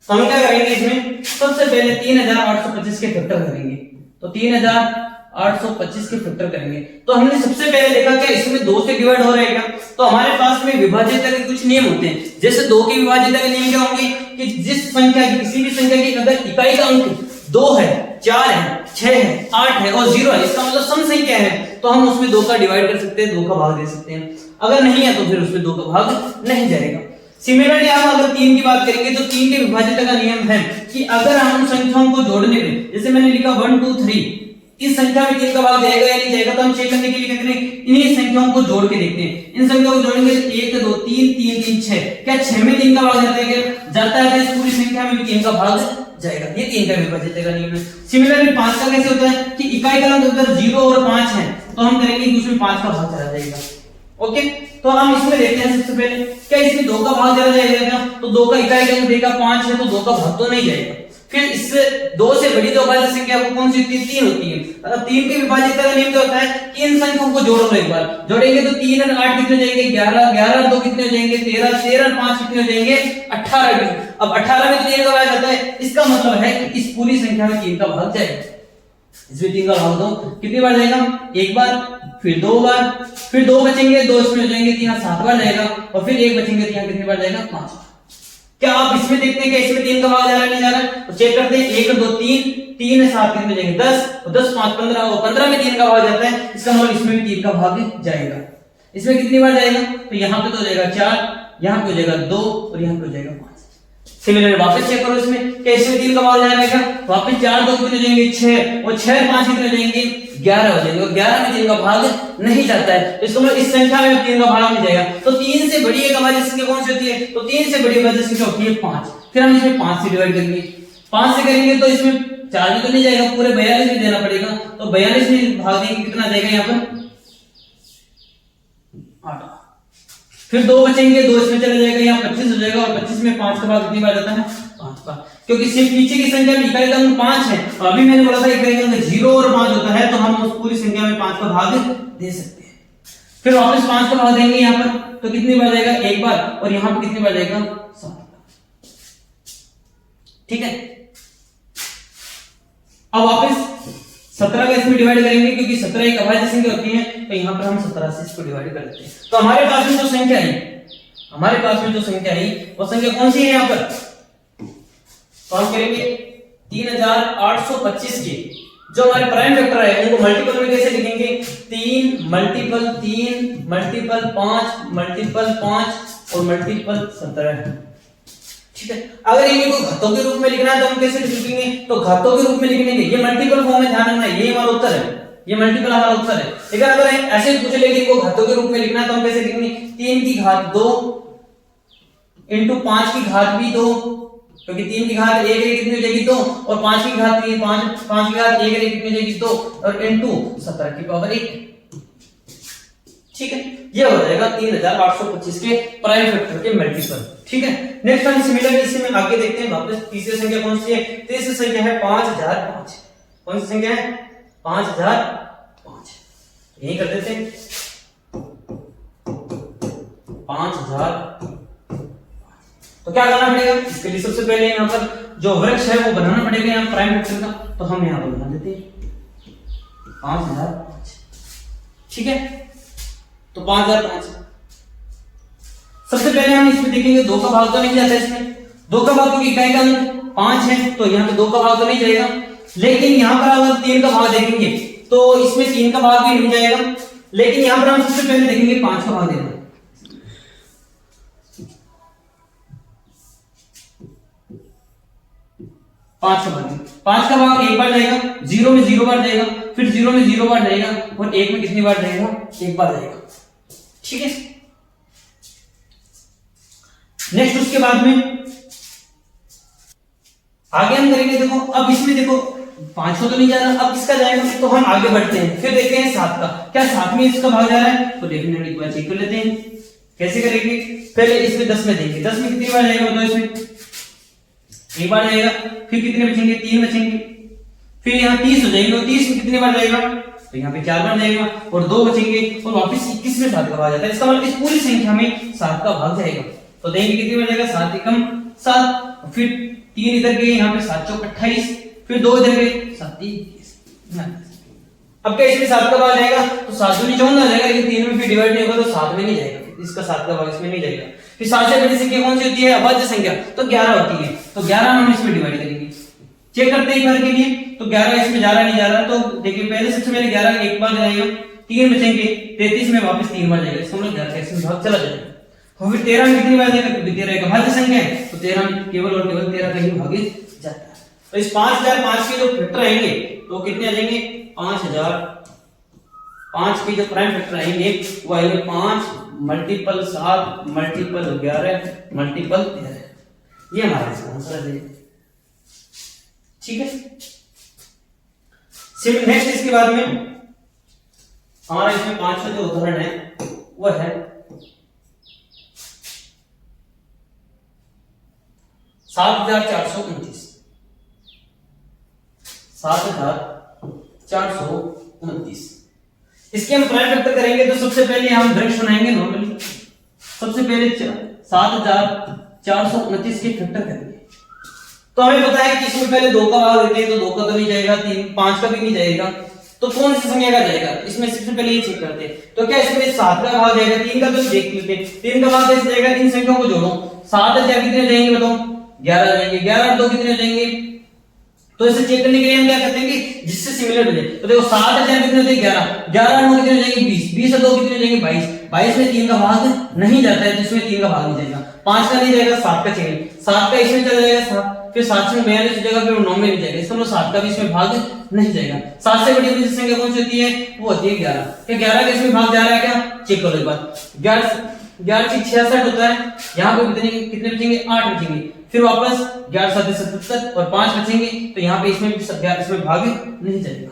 तो हम क्या करेंगे इसमें, सबसे पहले 3825 के फैक्टर करेंगे। तो 3825 के फैक्टर करेंगे तो हमने सबसे पहले देखा क्या इसमें 2 से डिवाइड हो रहेगा, तो हमारे पास में विभाज्यता के कुछ नियम होते हैं। जैसे 2 की विभाज्यता के नियम क्या होंगे कि जिस संख्या की, किसी भी संख्या की अगर इकाई का अंक 2 है, 4 है, 6 है, 8 है और 0 है, इसका मतलब सम संख्या है, तो हम उसमें 2 का डिवाइड कर सकते हैं, 2 का भाग दे सकते हैं। अगर नहीं है तो फिर उसमें 2 का भाग नहीं जाएगा। सिमिलरली हम अगर 3 की बात करेंगे तो 3 के विभाज्यता का नियम है कि अगर हम संख्याओं को जोड़ने में, जैसे मैंने लिखा 1 2 3, इस संख्या में 3 का भाग जाएगा या नहीं जाएगा, तो हम चेक करने के लिए क्या करें, इन्हीं संख्याओं को जोड़ के देखते हैं। इन संख्याओं को जोड़ेंगे तो 1 2 3 3 3 6, क्या 6 में 3 का भाग जाता है, क्या जाता है, तो इस पूरी संख्या में भी 3 का भाग जाएगा। ये 3 का विभाज्यता का नियम है। सिमिलरली 5 का कैसे होता है कि इकाई का अंक अगर 0 और 5 है तो हम करेंगे कि उसमें 5 का भाग चला जाएगा। ओके, तो हम इसमें देखते हैं सबसे पहले क्या इसमें 2 का भाग चला जाएगा, तो 2 का इकाई का अंक देगा 5 है तो 2 का भाग तो नहीं जाएगा। फिर इससे 2 से बड़ी जो अभाज्य संख्या वो कौन सी होती है, 3 होती है। अब 3 के विभाज्यता का नियम क्या होता है कि इन संख्याओं को जोड़ लो, एक बार जोड़ेंगे तो 3 और 8 कितने हो जाएंगे, 11, 11 और 2 कितने हो जाएंगे, 13, 13 और 5 कितने हो जाएंगे, 18। अब 18 में तो 3 का भाग आता है, इसका मतलब है कि इस पूरी संख्या में 3 का भाग जाएगा। इसमें 3 का भाग दो कितनी बार जाएगा, एक बार, फिर 2 बार, फिर 2 बचेंगे, 2 इसमें हो जाएंगे, 3 7 बार जाएगा, और फिर 1 बचेंगे तो यहाँ कितनी बार जाएगा, 5 बार। क्या आप इसमें देखते हैं कि इसमें 3 का भाग जा रहा है नहीं जा रहा है, तो चेक करते हैं 1 2 3 3 7 कितने जाएंगे, 10, और 10 5 15, और 15 में 3 का भाग जाता है, इसका मतलब इसमें भी 3 का भाग जाएगा। इसमें कितनी बार जाएगा, तो यहाँ पे तो हो जाएगा 4, यहाँ पे हो जाएगा 2 और यहाँ पे हो जाएगा 5। सिमिलरली वापस चेक करो इसमें क्या इसमें 3 का भाग जा रहेगा, वापस 4 2 कितने जाएंगे, 6, और 6 5 कितने जाएंगे, 11 हो जाएंगे, और 11 में 3 का भाग नहीं जाता है, तो इसको मतलब इस संख्या में 3 का भाग नहीं जाएगा। तो 3 से बड़ी एक अभाज्य संख्या कौन सी होती है, तो 3 से बड़ी अभाज्य संख्या होती है 5। फिर हम इसमें 5 से डिवाइड करेंगे, 5 से करेंगे तो इसमें 4 में तो नहीं जाएगा, पूरे 42 में देना पड़ेगा, तो 42 में भाग देंगे कितना जाएगा यहाँ पर 8। फिर 2 बचेंगे, 2 इसमें चले जाएगा, यहाँ 25 हो जाएगा, और 25 में 5 का भाग कितनी बार जाता है, 5 बार, क्योंकि सिर्फ पीछे की संख्या में इकाई का अंक 5 है, और अभी मैंने बोला था इकाई का अंक 0 और 5 होता है, तो हम उस पूरी संख्या में 5 का भाग दे सकते हैं। फिर वापस 5 का भाग देंगे यहाँ पर, तो कितनी बार जाएगा, एक बार, और यहाँ पर कितनी बार जाएगा, 7 बार। ठीक है, अब वापस 17 का इसमें डिवाइड करेंगे, क्योंकि 17 एक अभाज्य संख्या होती है, तो यहाँ पर हम 17 से इसको डिवाइड कर देते हैं। तो हमारे पास में जो संख्या है, हमारे पास में जो संख्या है वो संख्या कौन सी है यहाँ पर, तो हम करेंगे 3825 के जो हमारे प्राइम वेक्टर है उनको मल्टीपल में कैसे लिखेंगे, 3 मल्टीपल 3 मल्टीपल 5 मल्टीपल 5 और मल्टीपल 17। ठीक है, अगर इन्हीं को घातों के रूप में लिखना है तो हम कैसे लिखेंगे, तो घातों के रूप में लिखने के ये मल्टीपल फॉर्म में ध्यान रखना है, ये हमारा उत्तर है, ये मल्टीपल हमारा उत्तर है। लेकिन अगर ऐसे पूछ ले कि इनको घातों के रूप में लिखना है तो हम कैसे लिखेंगे, 3 की घात 2 इंटू 5 की घात भी 2, क्योंकि 3 की घात 1 कितनी हो जाएगी 2, और 5 की घात 3 5 की घात 1 कितनी हो जाएगी 2, और इंटू 17 की पावर 1। ठीक है, ये हो जाएगा 3825 के प्राइम फैक्टर के मल्टीपल। ठीक है, नेक्स्ट हम सिमिलरली इसी में आगे देखते हैं। वापस तीसरी संख्या कौन सी है, तीसरी संख्या है 5005। कौन सी संख्या है, 5005। यही कर देते हैं 5000। तो क्या करना पड़ेगा, इसके लिए सबसे पहले यहाँ पर जो वृक्ष है वो बनाना पड़ेगा यहाँ प्राइम वेक्टर का, तो हम यहाँ पर बना देते हैं 5005। ठीक है, तो 5005 सबसे पहले हम इसमें देखेंगे 2 का भाग तो नहीं जाता इसमें, 2 का भाग क्योंकि इकाई का अंक 5 है तो यहाँ पे 2 का भाग तो नहीं जाएगा, लेकिन यहाँ पर अगर 3 का भाग देखेंगे तो इसमें 3 का भाग भी नहीं जाएगा, लेकिन यहाँ पर हम सबसे पहले देखेंगे 5 का भाग देना। 5 का भाग एक बार जाएगा, 0 में 0 बार जाएगा, फिर 0 में 0 बार जाएगा और 1 में कितनी बार जाएगा, 1 बार जाएगा। ठीक है, नेक्स्ट उसके बाद में आगे हम करेंगे। देखो अब इसमें देखो 5 को तो नहीं जा रहा, अब किसका जाएगा, तो हम आगे बढ़ते हैं, फिर देखते हैं 7 का, क्या 7 में इसका भाग जा रहा है, तो डेफिनेटली एक बार चेक कर लेते हैं। कैसे करेंगे, पहले इसमें 10 में देंगे, 10 में कितनी बार जाएगा बताओ, इसमें 1 बार जाएगा, फिर कितने बचेंगे, 3 बचेंगे, फिर यहाँ 30 हो जाएंगे, 30 में कितनी बार जाएगा, तो यहाँ पे 4 बार जाएगा और 2 बचेंगे और वापस 21 में 7 का भाग जाता है। इसका मतलब इस पूरी संख्या में 7 का भाग जाएगा, तो देंगे कितनी बार जाएगा, 7 एकम 7, फिर 3 इधर गए, यहाँ पे 7 चौक 28, फिर 2 इधर गए, 7 3 21। अब क्या इसमें 7 का भाग जाएगा, तो 7 दूनी 14 आ जाएगा, लेकिन 3 में फिर डिवाइड नहीं होगा तो 7 में नहीं जाएगा, इसका 7 का भाग इसमें नहीं जाएगा। फिर 7 से बड़ी संख्या कौन सी होती है, अभाज्य संख्या, तो 11 होती है, तो 11 हम इसमें डिवाइड करेंगे। चेक करते हैं एक बार के लिए, तो 11 इसमें जा रहा नहीं जा रहा, तो देखिए पहले सबसे पहले 11 एक बार जाएगा, 3 बचेंगे, 33 में वापस 3 बार जाएगा, इसका मतलब 11 का इसमें भाग चला जाएगा। और फिर 13 में कितनी बार जाएगा, क्योंकि 13 एक अभाज्य संख्या है, तो 13 में केवल और केवल 13 का ही भाग जाता है। तो इस 5005 के जो फैक्टर आएंगे तो कितने आ जाएंगे, 5005 के जो प्राइम फैक्टर आएंगे वो आएंगे 5 मल्टीपल 7 मल्टीपल 11 मल्टीपल 13, ये हमारा इसका आंसर है। ठीक है, सिर्फ नेक्स्ट इसके बाद में हमारा इसमें 5वां जो उदाहरण है वो है 7429। 7429 इसके हम प्राइम फैक्टर करेंगे, तो सबसे पहले हम डायरेक्ट बनाएंगे नॉर्मली, सबसे पहले 7429 के फैक्टर करेंगे। तो हमें पता है कि इसमें पहले 2 का भाग देते हैं, तो 2 का तो नहीं जाएगा, 3 5 का भी नहीं जाएगा, तो कौन सी संख्या का जाएगा, इसमें सबसे पहले ये चेक करते हैं। तो क्या इसमें 7 का भाग जाएगा, 3 का तो देख लेते हैं, 3 का भाग कैसे जाएगा, इन संख्याओं को जोड़ो, 7 क्या कितने जाएंगे बताओ, 11 जाएंगे, 11 2 कितने जाएंगे, तो इसे चेक करने के लिए हम क्या करते हैं कि जिससे सिमिलर हो जाए, तो देखो 7 कितने हो जाएंगे, 11 11 9 कितने हो जाएंगे, 20 20 से 2 कितने हो जाएंगे, 22 22 में 3 का भाग नहीं जाता है, तो इसमें 3 का भाग नहीं जाएगा, 5 का नहीं जाएगा, 7 का चाहिए, 7 का इसमें चला जाएगा 7, फिर 7 से 42 हो जाएगा, फिर 9 में नहीं जाएगा, इसका मतलब 7 का भी इसमें भाग नहीं जाएगा। 7 से बड़ी वाली संख्या कौन सी होती है, वो होती है 11। क्या 11 का इसमें भाग जा रहा है क्या, चेक करो एक बार, 11 से 66 होता है, यहाँ पे कितने बचेंगे, 8 बचेंगे, फिर वापस 11 7 77 और 5 बचेंगे, तो यहाँ पे इसमें भाग नहीं जाएगा।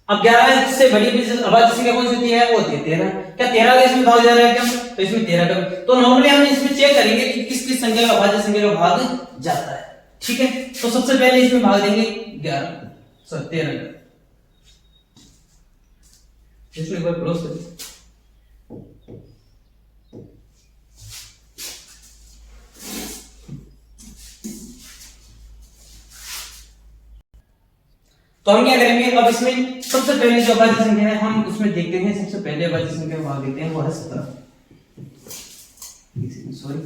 अब 11 से बड़ी अभाज्य संख्या कौन सी होती है, वो होती है 13। क्या 13 का इसमें भाग जा रहा है क्या, तो इसमें 13 का, तो नॉर्मली हम इसमें चेक करेंगे कि किस किस संख्या का अभाज्य संख्या का भाग जाता है। ठीक है, तो सबसे पहले इसमें भाग देंगे 13 का, इसमें एक बार क्लोज करें। तो हम क्या करेंगे, अब इसमें सबसे पहले जो अभाज्य संख्या है हम उसमें देखते हैं, सबसे पहले अभाज्य संख्या भाग देते हैं, वो है 17। सॉरी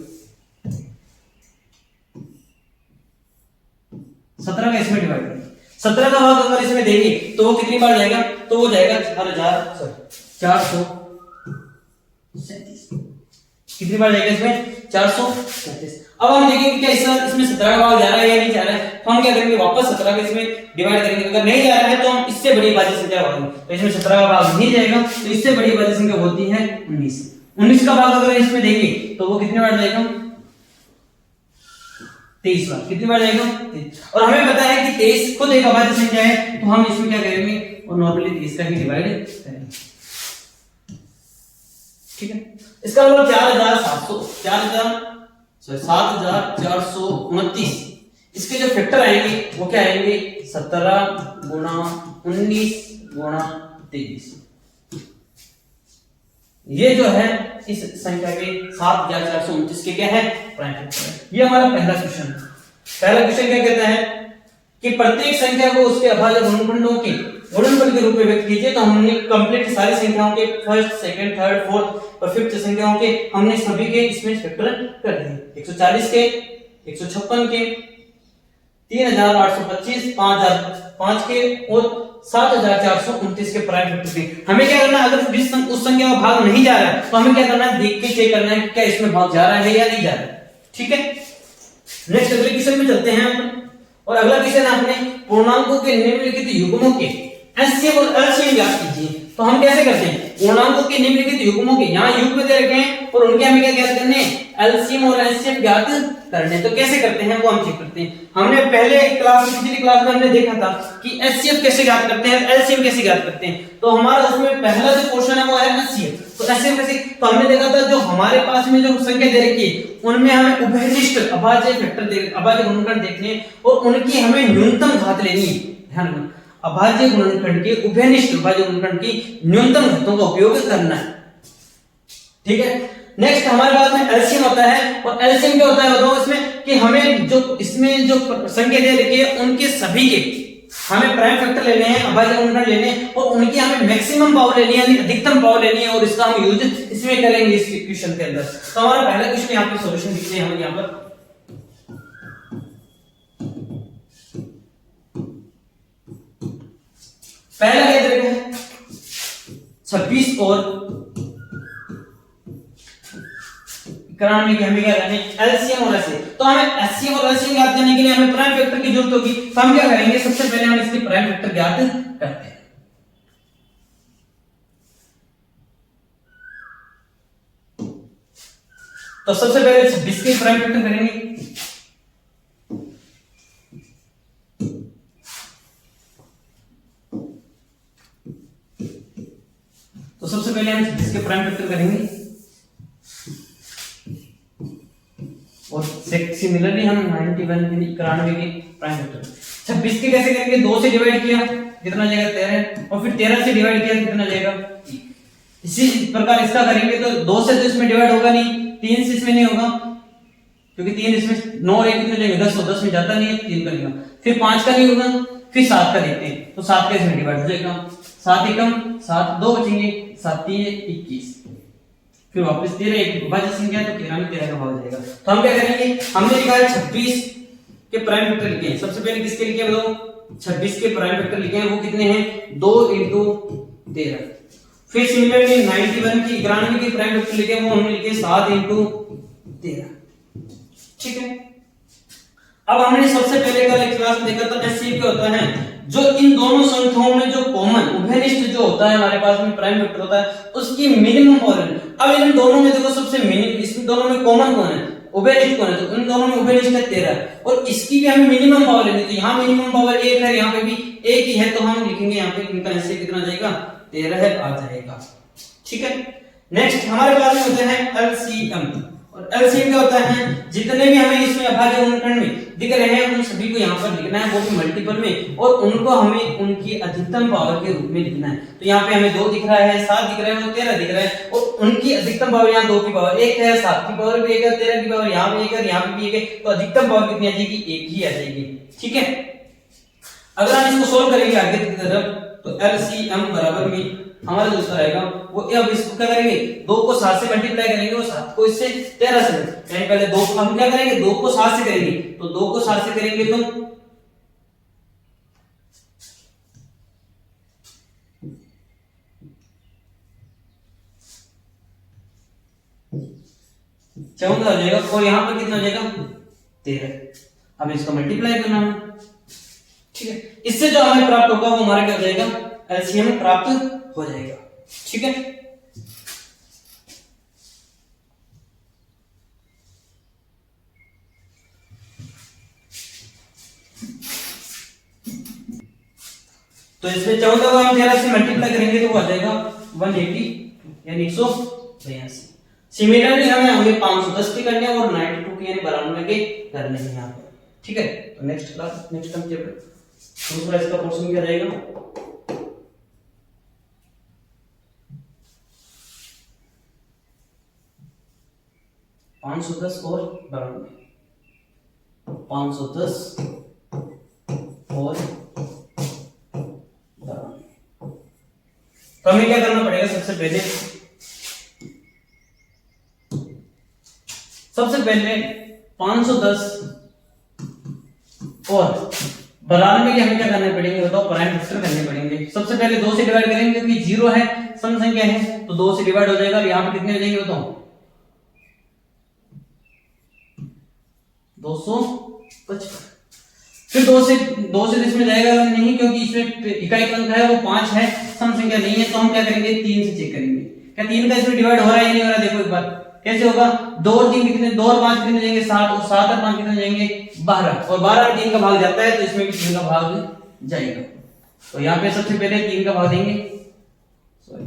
17 का इसमें डिवाइड करें, 17 का भाग अगर इसमें देंगे तो वो कितनी बार जाएगा, तो वो जाएगा 437, कितनी बार जाएगा इसमें, 437। अब हम देखेंगे क्या इसमें 17 का भाग जा रहा है या नहीं जा रहा है, तो हम क्या करेंगे, वापस 17 का इसमें डिवाइड करेंगे, अगर नहीं जा रहा है तो हम इससे बड़ी अभाज्य संख्या भागेंगे, तो इसमें 17 का भाग नहीं जाएगा, तो इससे बड़ी अभाज्य संख्या होती है 19। 19 का भाग अगर इसमें देंगे तो वो कितनी बार जाएगा, 23 बार, कितनी बार जाएगा, 23। और हमें पता है कि 23 खुद एक अभाज्य संख्या है, तो हम इसमें क्या करेंगे, और नॉर्मली 23 का ही डिवाइड करेंगे। ठीक है, इसका मतलब 7429 इसके जो फैक्टर आएंगे वो क्या आएंगे, 17 गुणा 19 गुणा 23। ये जो है इस संख्या के 7429 के क्या है, प्राइम फैक्टर है। ये हमारा पहला क्वेश्चन है। पहला क्वेश्चन क्या कहता है कि प्रत्येक संख्या को उसके अभाज्य गुणनखंडों के गुणनफल के रूप में व्यक्त कीजिए। तो हमने कंप्लीट सारी संख्याओं के फर्स्ट, सेकंड, थर्ड, फोर्थ और फिफ्थ संख्याओं के हमने सभी के इसमें फैक्टर कर दिए। 140 के, 156 के, 3825, 5005 के और 7429 के प्राइम फैक्टर के। हमें क्या करना है, अगर उस संख्या का भाग नहीं जा रहा है तो हमें क्या करना है, देख के चेक करना है कि क्या इसमें भाग जा रहा है या नहीं जा रहा है। ठीक है, नेक्स्ट अगले क्वेश्चन में चलते हैं हम। और अगला क्वेश्चन आपने पूर्णांकों के निम्नलिखित युग्मों के एलसीएम और एलसीएम ज्ञात कीजिए। तो हम कैसे करते हैं, पूर्णांकों के निम्नलिखित युग्मों के, यहाँ युग्म दे रखे हैं और उनके हमें क्या ज्ञात करने हैं, एलसीएम और एलसीएम ज्ञात करने। तो कैसे करते हैं वो हम चेक करते हैं। हमने पहले पिछली क्लास में हमने देखा था कि एचसीएफ कैसे ज्ञात करते हैं, एलसीएम कैसे ज्ञात करते हैं। तो हमारा उसमें पहला जो क्वेश्चन है वो है एचसीएफ। तो एचसीएफ कैसे, तो हमने देखा था जो हमारे पास में जो संख्या दे रखी है उनमें हमें उभयनिष्ठ अभाज्य फैक्टर अभाज्य गुणनखंड देखने हैं और उनकी हमें न्यूनतम घात लेनी है। ध्यान रखना, अभाज्य गुणनखंड के उभयनिष्ठ अभाज्य गुणनखंड की न्यूनतम घातों का उपयोग करना है। ठीक है, नेक्स्ट हमारे पास में एलसीएम होता है। और एलसीएम क्या होता है बताओ इसमें, कि हमें जो इसमें जो संख्या दे रखी है उनके सभी के हमें प्राइम फैक्टर लेने हैं, अभाज्य गुणनखंड लेने हैं और उनकी हमें मैक्सिमम पावर लेनी है यानी अधिकतम पावर लेनी है और इसका हम यूज इसमें करेंगे इस क्वेश्चन के अंदर। तो हमारा पहला क्वेश्चन यहाँ पे सॉल्यूशन लिखते हैं हम यहाँ पर। पहला क्या दे रखा है 26 और 91 की हमें क्या करनी है, एलसीएम और एलसीएम। तो हमें एचसीएम और एलसीएम ज्ञात करने के लिए हमें प्राइम फैक्टर की जरूरत होगी। तो हम क्या करेंगे, सबसे पहले हम इसके प्राइम फैक्टर ज्ञात करते हैं। तो सबसे पहले 26 के प्राइम फैक्टर करेंगे। तो सबसे पहले हम 26 के प्राइम फैक्टर करेंगे और सिमिलरली हम 91 के 91 के प्राइम फैक्टर। 26 के कैसे करेंगे, 2 से डिवाइड किया कितना जाएगा 13 और फिर 13 से डिवाइड किया कितना जाएगा। इसी प्रकार इसका करेंगे तो 2 से तो इसमें डिवाइड होगा नहीं, 3 से इसमें नहीं होगा क्योंकि 3 इसमें 9 और 1 कितने जाएंगे 10, 10 में जाता नहीं है, 3 का नहीं होगा, फिर 5 का नहीं होगा, फिर 7 का देखते हैं। तो 7 का इसमें डिवाइड हो जाएगा, 7 एकम 7, 2 बचेंगे, 7 3 21, फिर वापस 13 एक विभाज्य संख्या है तो 13 में 13 का भाग जाएगा। तो हम क्या करेंगे, हमने लिखा है 26 के प्राइम फैक्टर लिखे हैं। सबसे पहले किसके लिखे हैं बताओ, 26 के प्राइम फैक्टर लिखे हैं, वो कितने हैं 2 × 13। फिर सिमिलरली 91 की 91 के प्राइम फैक्टर लिखे हैं, वो हमने लिखे 7 × 13। ठीक है, अब हमने सबसे पहले कल एक क्लास में देखा था एचसीएफ क्या होता है, जो इन दोनों संख्याओं में जो कॉमन उभयनिष्ठ जो होता है हमारे पास में प्राइम फैक्टर होता है उसकी मिनिमम पावर। अब इन दोनों में देखो सबसे मिनिमम, इसमें दोनों में कॉमन कौन है, उभयनिष्ठ कौन है, तो इन दोनों में उभयनिष्ठ है 13 और इसकी भी हमें मिनिमम पावर लेनी है। तो यहाँ मिनिमम पावर 1 है, यहाँ पे भी 1 ही है, तो हम लिखेंगे यहाँ पे इनका एचसीएफ कितना जाएगा 13 आ जाएगा। ठीक है, नेक्स्ट हमारे पास में होते हैं एलसीएम। और एलसीएम क्या होता है, जितने भी हमें इसमें अभाज्य गुणनखंड में दिख रहे हैं उन सभी को यहाँ पर लिखना है, वो भी मल्टीपल में, और उनको हमें उनकी अधिकतम पावर के रूप में लिखना है। तो यहाँ पे हमें 2 दिख रहा है, 7 दिख रहा है और 13 दिख रहा है, और उनकी अधिकतम पावर यहाँ 2 की पावर 1 है, 7 की पावर भी 1 है, 13 की पावर यहाँ भी 1 है, यहाँ पे भी 1 है, तो अधिकतम पावर कितनी आ जाएगी, 1 ही आ जाएगी। ठीक है, अगर हम इसको सोल्व करेंगे आगे की तरफ तो एलसीएम बराबर में हमारा जो उत्तर आएगा वो, अब इसको क्या करेंगे 2 को 7 से मल्टीप्लाई करेंगे और 7 को इससे 13 से, यानी पहले 2 को हम क्या करेंगे 2 को 7 से करेंगे, तो 2 को 7 से करेंगे तो 14 हो जाएगा और यहाँ पर कितना हो जाएगा 13। अब इसको मल्टीप्लाई करना है। ठीक है, इससे जो हमें प्राप्त होगा वो हमारा क्या हो जाएगा, एलसीएम प्राप्त हो जाएगा। ठीक है, तो इसमें 14 को हम 13 से मल्टीप्लाई करेंगे तो वो आ जाएगा 180 यानी 182। सिमिलरली हमें 510 के करने और 92 के यानी 92 के करने हैं यहाँ पर। ठीक है, तो नेक्स्ट क्लास नेक्स्ट हम दूसरा इसका क्वेश्चन क्या रहेगा, पाँच सौ 510 और 92, 510 और 92। तो हमें क्या करना पड़ेगा, सबसे पहले 510 और 92 के हमें क्या करने पड़ेंगे बताओ, प्राइम फैक्टर करने पड़ेंगे। सबसे पहले 2 से डिवाइड करेंगे क्योंकि 0 है, सम संख्या है, तो 2 से डिवाइड हो जाएगा और यहाँ पे कितने हो जाएंगे बताओ, 255। फिर 2 से इसमें जाएगा नहीं क्योंकि इसमें इकाई अंक है वो 5 है, सम संख्या नहीं है, तो हम क्या करेंगे 3 से चेक करेंगे क्या 3 का इसमें डिवाइड हो रहा है या नहीं हो रहा। देखो एक बार कैसे होगा, 2 और 3 कितने, 2 और 5 कितने जाएंगे 7, और 7 और 5 कितने जाएंगे 12, और 12 में 3 का भाग जाता है तो इसमें भी 3 का भाग जाएगा। तो यहाँ पे सबसे पहले 3 का भाग देंगे, सॉरी,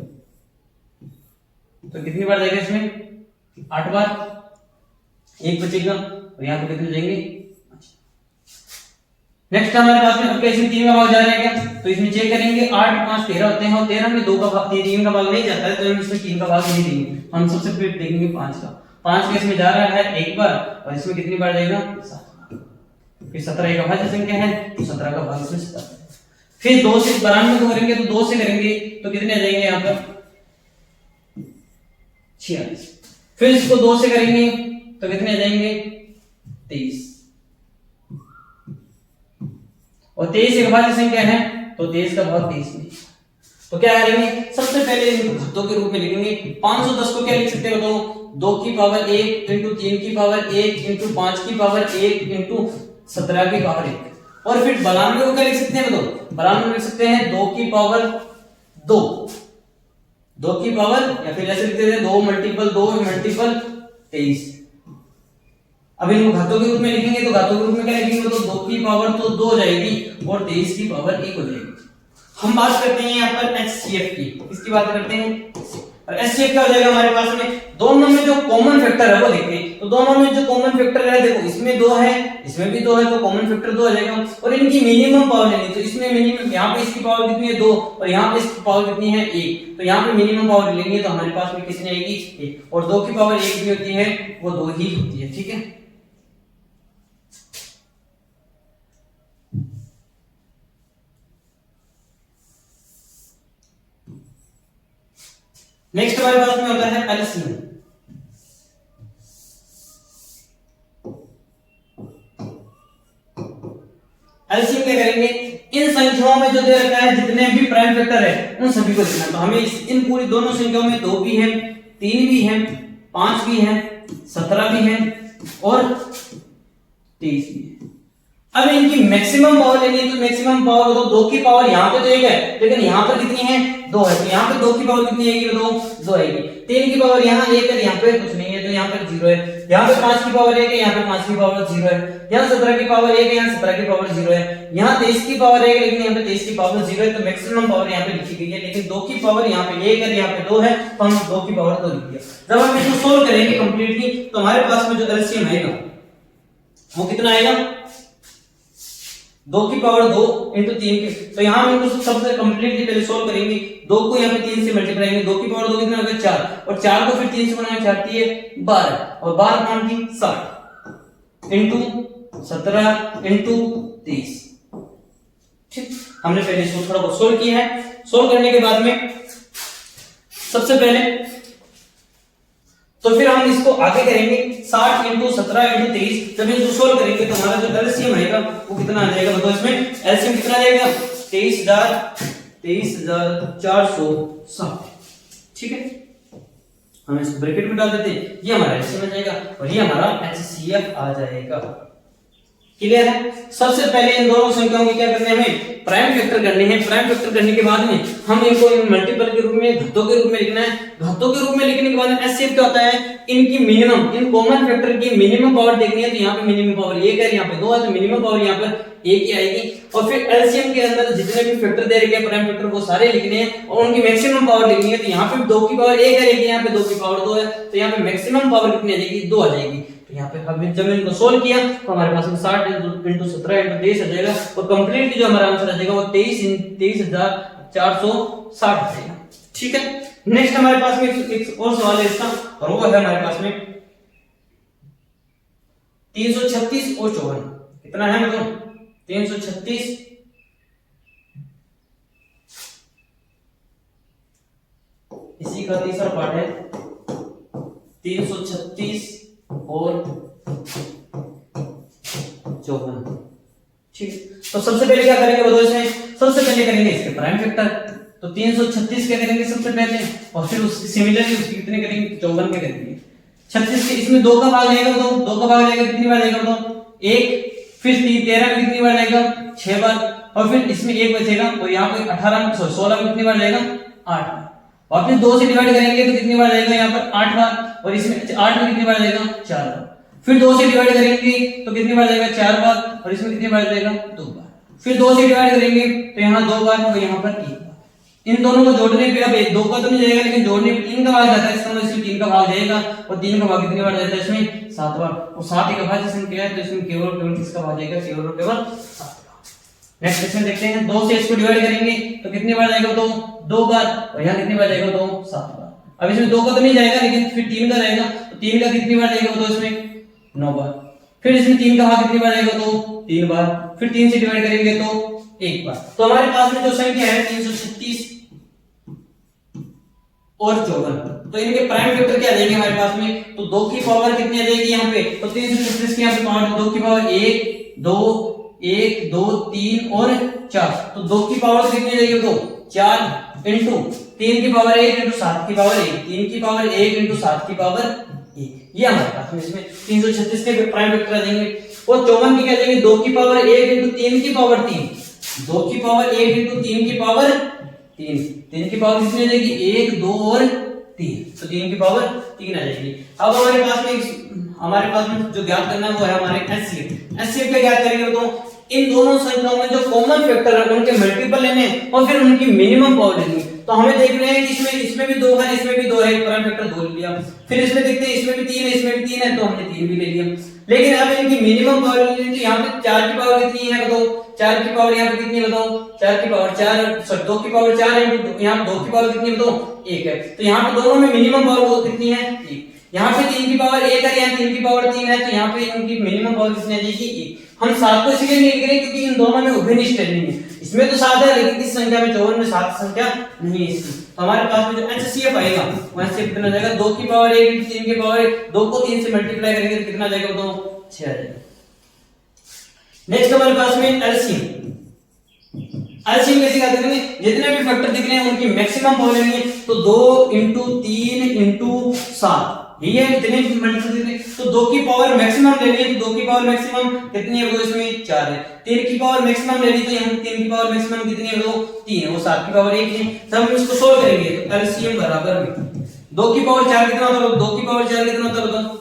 तो कितनी बार जाएगा इसमें 8 बार, 1 बचेगा, और यहाँ पे कितने जाएंगे। नेक्स्ट हमारे पास में अब क्या इसमें 3 का भाग जा रहा है क्या, तो इसमें चेक करेंगे 8 5 13 होते हैं, और 13 में 2 का भाग 3 का भाग नहीं जाता है, तो हम इसमें 3 का भाग नहीं देंगे, हम सबसे पहले देखेंगे 5 का। 5 का इसमें जा रहा है 1 बार, और इसमें कितनी बार जाएगा 7 बार। फिर 17 एक अभाज्य संख्या है तो 17 का भाग इसमें 17। फिर 2 से 92 को करेंगे तो 2 से करेंगे तो कितने आ जाएंगे यहाँ पर 46। फिर इसको 2 से करेंगे तो कितने आ जाएंगे 23, और 23 एक अभाज्य संख्या है तो 23 का भाग 23 में। तो क्या करेंगे, सबसे पहले घातों के रूप में लिखेंगे। 510 को क्या लिख सकते हैं बताओ, 2 की पावर 1 इंटू 3 की पावर 1 इंटू 5 की पावर 1 इंटू 17 की पावर 1, और फिर 92 को क्या लिख सकते हैं बताओ, 92 लिख सकते हैं 2 की पावर 2, 2 की पावर, या फिर ऐसे लिखते हैं 2 मल्टीपल 2 मल्टीपल 23। अब इनको घातों के रूप में लिखेंगे तो घातों के रूप में क्या लिखेंगे, तो 2 की पावर तो 2 हो जाएगी और 23 की पावर 1 हो जाएगी। हम बात करते हैं यहाँ पर HCF की, इसकी बात करते हैं, और HCF क्या हो जाएगा हमारे पास में, दोनों में जो कॉमन फैक्टर है वो देखते हैं। तो दोनों में जो कॉमन फैक्टर है, देखो इसमें 2 है, इसमें भी 2 है, तो कॉमन फैक्टर 2 हो जाएगा, और इनकी मिनिमम पावर लेनी, तो इसमें मिनिमम, यहाँ पे इसकी पावर कितनी है 2, और यहाँ पे इसकी पावर कितनी है 1, तो यहाँ पे मिनिमम पावर लेंगे तो हमारे पास में कितनी आएगी 1, और 2 की पावर 1 भी होती है वो 2 ही होती है, ठीक है। नेक्स्ट हमारे पास में होता है एलसीएम। एलसीएम क्या करेंगे, इन संख्याओं में जो दे रखा है जितने भी प्राइम फैक्टर है उन सभी को लिखना। तो हमें इन पूरी दोनों संख्याओं में 2 भी है, 3 भी है, 5 भी है, 17 भी है और 23 भी है। अब इनकी मैक्सिमम पावर लेनी है, तो मैक्सिमम पावर तो 2 की पावर यहाँ पे तो 1 है, लेकिन यहाँ पर कितनी है 2 है, तो यहाँ पे 2 की पावर कितनी आएगी, 2 आएगी। 3 की पावर यहाँ 1 है, यहाँ पे कुछ नहीं है तो यहाँ पर 0 है। यहाँ पे 5 की पावर 1 है, यहाँ पे 5 की पावर 0 है। यहाँ 17 की पावर 1 है, यहाँ 17 की पावर 0 है। यहाँ 23 की पावर 1 है, लेकिन यहाँ पे 23 की पावर 0 है, तो मैक्सिमम पावर यहाँ पे लिखी गई है, लेकिन 2 की पावर यहाँ पे 1 है, यहाँ पे 2 है, तो हम 2 की पावर 2 लिख दिया। जब हम इसको सोल्व करेंगे कंप्लीटली तो हमारे पास में जो एलसीएम आएगा वो कितना आएगा, 2 की पावर 2 इंटू 3 की, तो यहाँ हम इनको सबसे कंप्लीटली पहले सोल्व करेंगे। 2 को यहाँ पे 3 से मल्टीप्लाई करेंगे, 2 की पावर 2 कितना होगा 4, और 4 को फिर 3 से बनाएंगे, 4 3 12, और 12 पांच की 60 इंटू 17 इंटू 23, ठीक। हमने पहले इसको थोड़ा बहुत सोल्व किया है। सोल्व करने के बाद में सबसे पहले तो फिर हम इसको आगे करेंगे 60 इंटू 17 इंटू 23, जब इसको सोल्व करेंगे तो हमारा जो एलसीएम आएगा वो कितना आ जाएगा, बताओ इसमें एलसीएम कितना आ जाएगा 23,460, ठीक है। हम इसको ब्रैकेट में डाल देते हैं, ये हमारा एलसीएम आ जाएगा और ये हमारा एचसीएफ आ जाएगा। क्लियर है। सबसे पहले इन दोनों संख्याओं की क्या करने हैं, हमें प्राइम फैक्टर करने हैं। प्राइम फैक्टर करने के बाद में हम इनको मल्टीपल के रूप में, घातों के रूप में लिखना है। घातों के रूप में लिखने के बाद एचसीएफ क्या होता है, इनकी मिनिमम, इन कॉमन फैक्टर की मिनिमम पावर देखनी है, तो यहाँ पे मिनिमम पावर 1 है, यहाँ पे 2 है, तो मिनिमम पावर यहाँ पर 1 ही आएगी। और फिर एलसीएम के अंदर जितने भी फैक्टर दे रखे हैं प्राइम फैक्टर वो सारे लिखने हैं और उनकी मैक्सिमम पावर लिखनी है। तो यहाँ पे 2 की पावर 1 है, लेकिन यहाँ पे 2 की पावर 2 है, तो यहाँ पे मैक्सिमम पावर कितनी आ जाएगी, 2 आ जाएगी। तो यहाँ पे हमने जब इनको सोल्व किया तो हमारे पास में 60 इंटू 17 इंटू 23 आ जाएगा और कंप्लीटली जो हमारा आंसर आ जाएगा वो 23,460 आ जाएगा, ठीक है। नेक्स्ट हमारे पास में एक और सवाल है इसका, और वो है हमारे पास में 336 और 54। कितना है मतलब 336 इसी का तीसरा पार्ट है 336 और 54। ठीक है, तो सबसे पहले क्या करेंगे बताओ इसमें, सबसे पहले करेंगे इसके प्राइम फैक्टर। तो 336 क्या करेंगे सबसे पहले, और फिर उसकी सिमिलरली उसकी कितने करेंगे, 54 के करेंगे। 36 के इसमें 2 का भाग जाएगा, 2 का भाग जाएगा, कितनी बार जाएगा बताओ, 1, फिर 13 में कितनी बार जाएगा, 6 बार, और फिर इसमें 1 बचेगा, और यहाँ पे 18 में 16 में कितनी बार जाएगा, 8 बार। वापस 2 से डिवाइड करेंगे तो कितनी बार जाएगा यहाँ पर, 8 बार, और इसमें 8 में कितनी बार जाएगा, 4 बार। फिर 2 से डिवाइड करेंगे तो कितनी बार जाएगा, 4 बार, और इसमें कितनी बार जाएगा, 2 बार। फिर 2 से डिवाइड करेंगे तो यहाँ 2 बार और यहाँ पर 1 बार। इन दोनों को जोड़ने पे अब 2 का तो नहीं जाएगा, लेकिन जोड़ने पे 3 का भाग जाता है, इसका मतलब इसमें 3 का भाग जाएगा, और 3 का भाग कितनी बार जाता है इसमें, 7 बार। और 7 एक अभाज्य संख्या है तो इसमें केवल किसका भाग जाएगा, केवल 7 का। नेक्स्ट क्वेश्चन देखते हैं, 2 से इसको डिवाइड करेंगे तो कितनी बार जाएगा, तो 2 बार, और यहाँ कितनी बार जाएगा, तो 7 बार। अब इसमें 2 का तो नहीं जाएगा, लेकिन फिर 3 का जाएगा, तो 3 का कितनी बार जाएगा, तो इसमें 9 बार। फिर इसमें 3 का भाग कितनी बार जाएगा, तो 3 बार। फिर 3 से डिवाइड करेंगे तो 1 बार। तो हमारे पास में जो संख्या है 336 और 54, तो इनके प्राइम फैक्टर क्या देंगे हमारे पास में, तो 2 की पावर कितनी आ जाएगी यहाँ पे, तो 336 की यहाँ पे पावर 2 की पावर 1 2 1 2 3 और 4, तो 2 की पावर कितनी आ जाएगी, तो 4 इंटू 3 की पावर 1 इंटू 7 की पावर 1, 3 की पावर 1 इंटू 7 की पावर 1, ये हमारे पास में इसमें 336 के प्राइम फैक्टर देंगे। और 54 की क्या देंगे, 2 की पावर 1 इंटू 3 की पावर 3, 2 की पावर 1 इंटू 3 की पावर 3, 3 की पावर कितनी आ जाएगी, 1 2 और 3, तो 3 की पावर 3 आ जाएगी। अब हमारे पास में जो ज्ञात करना है वो है हमारे एचसीएफ। एचसीएफ क्या ज्ञात करेंगे, तो इन दोनों संख्याओं में जो कॉमन फैक्टर है उनके मल्टीपल लेने और फिर उनकी मिनिमम पावर लेनी। तो हमें देख रहे हैं कि इसमें भी 2 है, इसमें भी 2 है, प्राइम फैक्टर 2 ले लिया। फिर इसमें देखते हैं इसमें भी 3 है, इसमें भी 3 है, तो हमने 3 भी ले लिया। लेकिन अब इनकी मिनिमम पावर लेनी है, यहाँ पे 4 की पावर कितनी है बताओ, 4 की पावर यहाँ पे कितनी है बताओ, 4 की पावर 4, सॉरी 2 की पावर 4 है, यहाँ 2 की पावर कितनी है बताओ, 1 है। तो यहाँ पे दोनों में मिनिमम पावर वो कितनी है, 1। यहाँ पे 3 की पावर 1 है, यहाँ 3 की पावर 3 है, तो यहाँ पे इनकी मिनिमम पावर कितनी आ जाएगी, 1। हम 7 को इसलिए नहीं लिख रहे क्योंकि इन दोनों में उभयनिष्ठ नहीं है, इसमें तो 7 है लेकिन इस संख्या में 54 में 7 संख्या नहीं है इसकी। तो हमारे पास में जो एचसीएफ आएगा वो एचसीएफ कितना जाएगा, 2 की पावर 1 इंटू 3 की पावर 1, 2 को 3 से मल्टीप्लाई करेंगे तो कितना जाएगा, तो 6 आ जाएगा। नेक्स्ट हमारे पास में एलसीएम। एलसीएम कैसे क्या करेंगे, जितने भी फैक्टर दिख रहे हैं उनकी मैक्सिमम पावर लेनी है, तो 2 इंटू 3 इंटू 7, ये इतने मल्टीप्लाई, तो 2 की पावर मैक्सिमम लेनी है, तो 2 की पावर मैक्सिमम कितनी है, वो इसमें 4 है। 3 की पावर मैक्सिमम लेनी है, तो यहाँ 3 की पावर मैक्सिमम कितनी है, वो 3 है, वो 7 की पावर 1 है। तब हम इसको सोल्व करेंगे तो एलसीएम बराबर में 2 की पावर 4 कितना होता है, 2 की पावर 4 कितना होता है बताओ,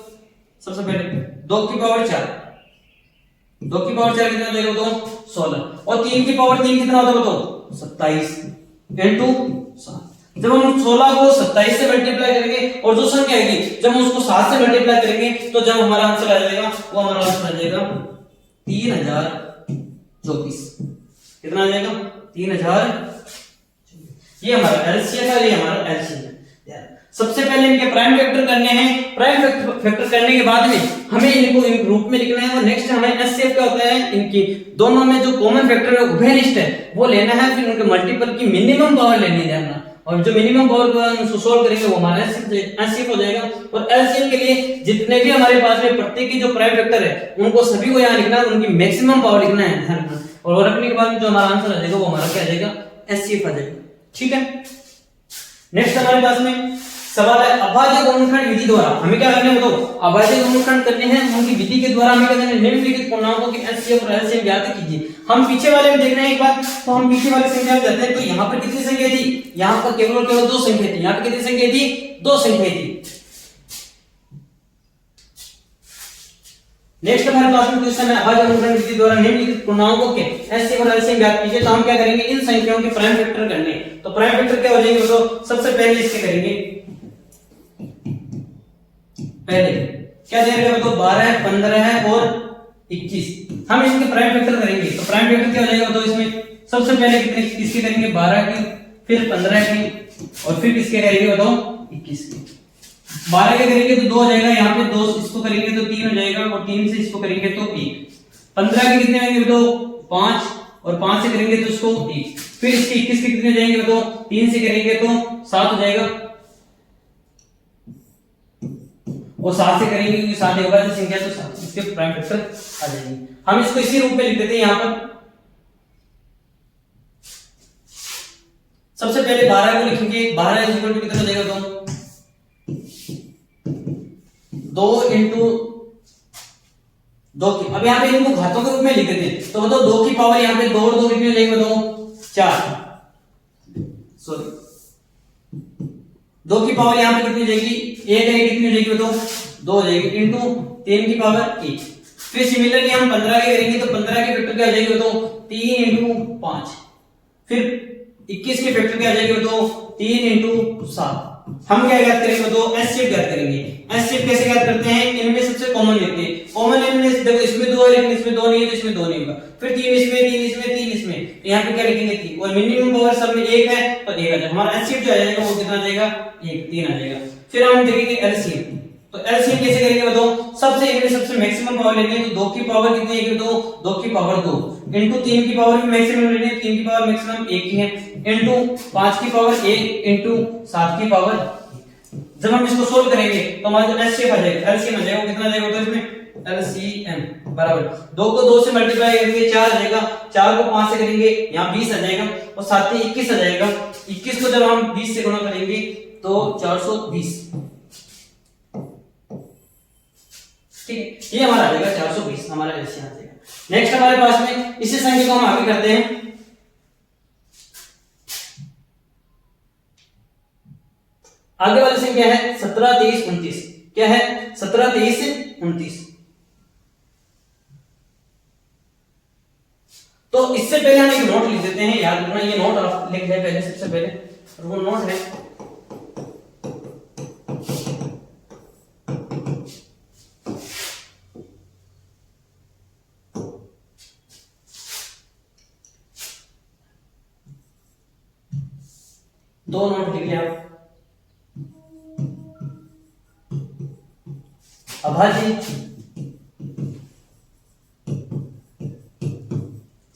सबसे पहले 2 की पावर 4, 2 की पावर 4 कितना हो जाएगा बताओ, 16, और 3 की पावर 3 कितना होता है बताओ, 27 इंटू 7। जब हम 16 को 27 से मल्टीप्लाई करेंगे और जो संख्या आएगी जब हम उसको 7 से मल्टीप्लाई करेंगे तो जब हमारा आंसर आ जाएगा वो हमारा आंसर आ जाएगा 3024। कितना आ जाएगा, 3024। ये हमारा एलसीएम है, ये हमारा एलसीएम है। सबसे पहले इनके प्राइम फैक्टर करने हैं, प्राइम फैक्टर करने के बाद में हमें इनको इन रूप में लिखना है, और नेक्स्ट हमें एचसीएफ क्या होता है, इनकी दोनों में जो कॉमन फैक्टर है उभयनिष्ठ है वो लेना है, फिर उनके मल्टीपल की मिनिमम पावर लेनी है, और जो मिनिमम पावर को हम सोल्व करेंगे वो हमारा एचसीएफ हो जाएगा। और एलसीएम के लिए जितने भी हमारे पास में प्रत्येक की जो प्राइम फैक्टर है उनको सभी को यहाँ लिखना है, उनकी मैक्सिमम पावर लिखना है, और रखने के बाद जो हमारा आंसर आ जाएगा वो हमारा क्या आ जाएगा, एचसीएफ आ जाएगा। ठीक है, नेक्स्ट हमारे पास में सवाल है अभाज्य गुणनखंड विधि द्वारा हमें क्या करना है, तो अभाज्य गुणनखंड करने हैं, उनकी विधि के द्वारा हमें क्या करना है, निम्नलिखित पूर्णांकों के एचसीएफ और एलसीएम ज्ञात कीजिए। हम पीछे वाले में देख रहे हैं एक बार, तो हम पीछे वाले संख्या में जाते हैं, तो यहाँ पर कितनी संख्या थी, यहाँ पर केवल और केवल 2 संख्या थी, यहाँ पर कितनी संख्या थी, 2 संख्या थी। नेक्स्ट हमारे पास में क्वेश्चन है अभाज्य गुणनखंड विधि द्वारा निम्नलिखित पूर्णांकों के एचसीएफ और एलसीएम ज्ञात कीजिए। तो हम क्या करेंगे, इन संख्याओं के प्राइम फैक्टर करने, तो प्राइम फैक्टर क्या हो जाएंगे, तो सबसे पहले इसके करेंगे, पहले क्या दे रहे हैं, तो 12 15 और 21, हम इसके प्राइम फैक्टर करेंगे। तो प्राइम फैक्टर क्या हो जाएगा, तो इसमें सबसे पहले किसके करेंगे, 12 की, फिर 15 की, और फिर किसके करेंगे बताओ, 21 की। 12 के करेंगे तो 2 हो जाएगा, यहाँ पे 2 इसको करेंगे तो 3 हो जाएगा, और 3 से इसको करेंगे तो 1। 15 के कितने आएंगे तो 5, और 5 से करेंगे तो इसको 1। फिर इसके 21 के कितने जाएंगे तो 3 से करेंगे तो 7 हो जाएगा, और 7 से करेंगे क्योंकि 7 अविभाज्य संख्या तो 7 इसके प्राइम फैक्टर आ जाएंगे। हम इसको इसी रूप में लिख देते हैं यहाँ पर। सबसे पहले 12 को लिखेंगे, 12 इज इक्वल टू कितना हो जाएगा, 2 इंटू 2 की, अब यहाँ पे इनको घातों के रूप में लिख देते हैं, तो बताओ 2 की पावर यहाँ पे 2 और 2 कितनी हो जाएगी बताओ, 4, सॉरी 2 की पावर यहाँ पे कितनी हो जाएगी, 1 है, कितनी हो जाएगी बताओ, 2 हो जाएगी, इंटू 3 की पावर 1। फिर सिमिलरली हम 15 के करेंगे तो 15 के फैक्टर क्या आ जाएगी बताओ, 3 इंटू 5। फिर 21 के फैक्टर क्या आ जाएगी बताओ, 3 इंटू 7। हम क्या ज्ञात करेंगे तो एचसीएफ ज्ञात करेंगे। एचसीएफ कैसे ज्ञात करते हैं, इनमें सबसे कॉमन लेते हैं, कॉमन इनमें से देखो इसमें 2 है लेकिन इसमें 2 नहीं है तो इसमें 2 नहीं होगा, फिर 3 इसमें 3 इसमें 3 इसमें, तो यहाँ पे क्या लिखेंगे 3, और मिनिमम पावर सब में 1 है तो 1 आ जाएगा, हमारा एचसीएफ जो आ जाएगा वो कितना आ जाएगा, 1 3 आ जाएगा। फिर हम देखेंगे एलसीएम, तो एलसीएम कैसे करेंगे बताओ, सबसे इनमें सबसे मैक्सिमम पावर लेनी है तो 2 की पावर कितनी है तो 2 की पावर 2 इंटू 3 की पावर भी मैक्सिमम लेनी है, 3 की पावर मैक्सिमम 1 ही है, इंटू 5 की पावर 1 इंटू 7 की पावर। जब हम इसको सोल्व करेंगे तो हमारा जो एचसीएफ आ जाएगा, एलसीएम आ जाएगा वो कितना आ जाएगा तो इसमें एलसीएम बराबर 2 को 2 से मल्टीप्लाई करेंगे 4 आ जाएगा, 4 को 5 से करेंगे यहाँ 20 आ जाएगा, और 7 से 21 आ जाएगा, 21 को जब हम 20 से गुणा करेंगे तो 420, ठीक है, ये हमारा आ जाएगा 420 हमारा एलसीएम आ जाएगा। नेक्स्ट हमारे पास में इसी संख्या को हम आगे करते हैं, आगे वाली संख्या है 17 23 29, क्या है 17 23 29। तो इससे पहले हम एक नोट लिख देते हैं, याद रखना ये नोट आप लिख लें पहले, सबसे पहले, और वो नोट है दो नोट लिख लिया आप, अभाज्य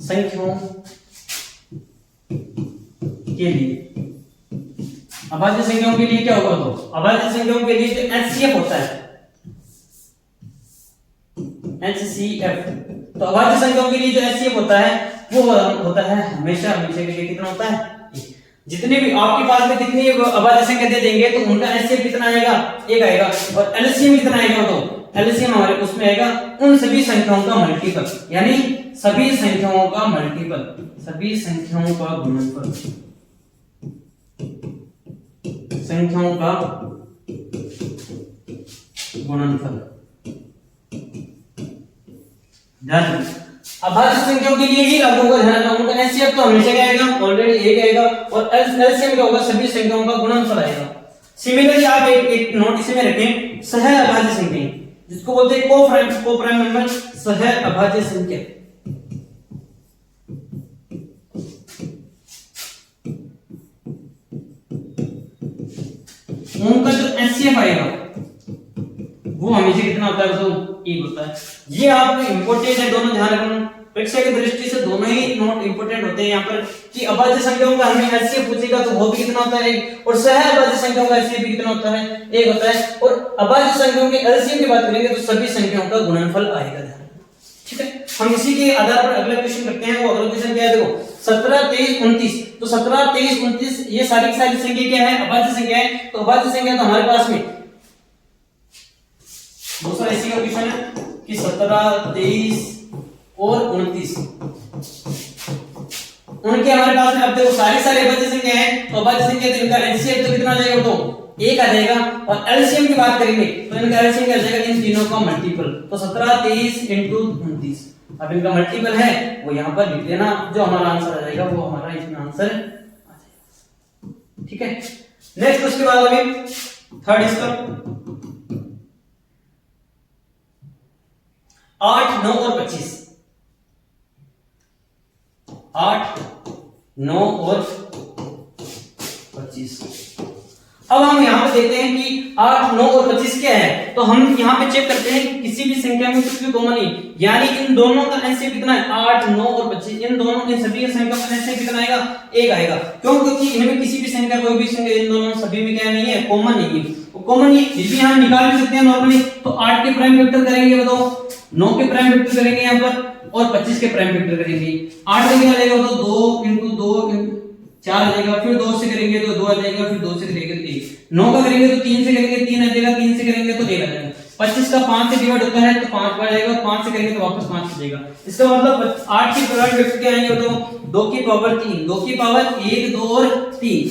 संख्याओं के लिए, अभाज्य संख्याओं के लिए क्या होगा तो अभाज्य संख्याओं के लिए जो एचसीएफ होता है, एचसीएफ, तो अभाज्य संख्याओं के लिए जो एचसीएफ होता है वो होता है हमेशा हमेशा के लिए कितना होता है, जितने भी आपके पास में जितनी अभाज्य संख्या दे देंगे तो उनका एचसीएफ कितना आएगा, 1 आएगा, और एलसीएम कितना आएगा तो एलसीएम हमारे उसमें आएगा उन सभी संख्याओं का मल्टीपल, यानी सभी संख्याओं का मल्टीपल, सभी संख्याओं का गुणनफल, संख्याओं का गुणनफल। ध्यान, अभाज्य संख्याओं के लिए ही लागू होगा, ध्यान रखना, उनका एचसीएफ तो हमेशा क्या आएगा, ऑलरेडी 1 आएगा, और एलसीएम क्या होगा, सभी संख्याओं का गुणनफल आएगा। सिमिलरली आप एक नोट इसमें रखें, सह अभाज्य संख्या, जिसको बोलते हैं कोप्राइम नंबर, सह अभाज्य संख्या, उनका जो एचसीएफ आएगा वो हमेशा कितना होता है तो 1 होता है। ये आपको इंपॉर्टेंट है, दोनों ध्यान रखना, परीक्षा की दृष्टि से दोनों ही नोट इंपॉर्टेंट होते हैं यहाँ पर, कि अभाज्य संख्याओं का हमें एचसीएफ पूछेगा तो वो भी कितना होता है 1, और सह अभाज्य संख्याओं का एचसीएफ भी कितना होता है 1 होता है, और अभाज्य संख्याओं के एलसीएम की बात करेंगे तो सभी संख्याओं का गुणनफल आएगा, ठीक है। हम इसी के आधार पर अगला क्वेश्चन करते हैं, वो अगला क्वेश्चन क्या है देखो, 17 23 29, तो 17 23 29 ये सारी की सारी संख्या क्या है, अभाज्य संख्या है, तो अभाज्य संख्या तो हमारे पास में दूसरा इसी का क्वेश्चन है कि 17 23 और 29 उनके हमारे पास में, अब देखो सारी अभाज्य संख्या है, तो अभाज्य संख्या तो इनका एचसीएफ तो कितना आ जाएगा तो 1 आ जाएगा, और एलसीएम की बात करेंगे तो इनका एलसीएम क्या आ जाएगा, इन तीनों का मल्टीपल, तो 17 23 इंटू 29, अब इनका मल्टीपल है वो यहाँ पर लिख देना, जो हमारा आंसर आ जाएगा वो हमारा इसमें आंसर आ जाएगा, ठीक है। नेक्स्ट उसके बाद अभी थर्ड इसका 8 9 और 25, 8 9 और 25। अब हम यहाँ पे देखते हैं कि 8 9 और 25 क्या है, तो हम यहाँ पे चेक करते हैं कि किसी भी संख्या में कुछ भी कॉमन नहीं, यानी इन दोनों का एचसीएफ कितना है 8 9 और 25, इन दोनों इन सभी संख्या का एचसीएफ कितना आएगा 1 आएगा, क्यों, क्योंकि इनमें किसी भी संख्या कोई भी संख्या इन दोनों सभी में क्या नहीं है, कॉमन नहीं है, वो कॉमन ये फिर भी हम निकाल भी सकते हैं नॉर्मली। तो 8 के प्राइम फैक्टर करेंगे बताओ, 9 के प्राइम फैक्टर करेंगे यहाँ पर और 25 के प्राइम फैक्टर करेंगे। 8 देंगे आ जाएगा तो 2 × 2 4 आ जाएगा, फिर 2 से करेंगे तो 2 आ जाएगा, फिर 2 से करेंगे तो 1। 9 का करेंगे तो 3 से करेंगे 3 आ जाएगा, 3 से करेंगे तो 1 आ जाएगा। 25 का 5 से डिवाइड होता है तो 5 आ जाएगा, 5 से करेंगे तो वापस 5 आ जाएगा। इसका मतलब 8 के प्राइम फैक्टर क्या आएंगे तो 2 की पावर 3, 2 की पावर 1 2 और 3।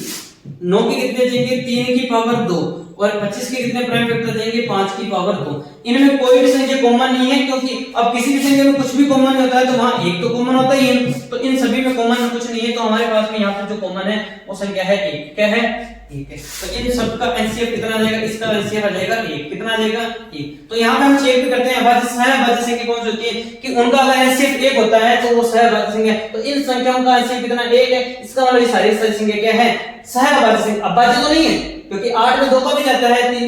9 के कितने देंगे 3 की पावर 2 और 25 के कितने प्राइम फैक्टर देंगे 5 की पावर 2। इनमें कोई भी संख्या कॉमन नहीं है, क्योंकि अब किसी भी संख्या में कुछ भी कॉमन नहीं होता है तो वहां एक तो कॉमन होता ही है, तो इन सभी में कॉमन कुछ नहीं है। तो हमारे पास में यहाँ पर जो कॉमन है वो संख्या है 1। क्या है 1 है। तो इन सब का एलसीएम कितना आ जाएगा, इसका एलसीएम आ जाएगा 1। कितना आ जाएगा 1। तो यहाँ पे हम चेक भी करते हैं अभाज्य सहअभाज्य संख्या कौन सी होती है कि उनका अगर एलसीएम 1 होता है तो वो सहअभाज्य संख्या है। तो इन संख्याओं का एलसीएम कितना 1 है, इसका मतलब ये सारी संख्या क्या है सहअभाज्य संख्या। अभाज्य तो नहीं है, क्योंकि 8 में 2 का भी जाता है, 3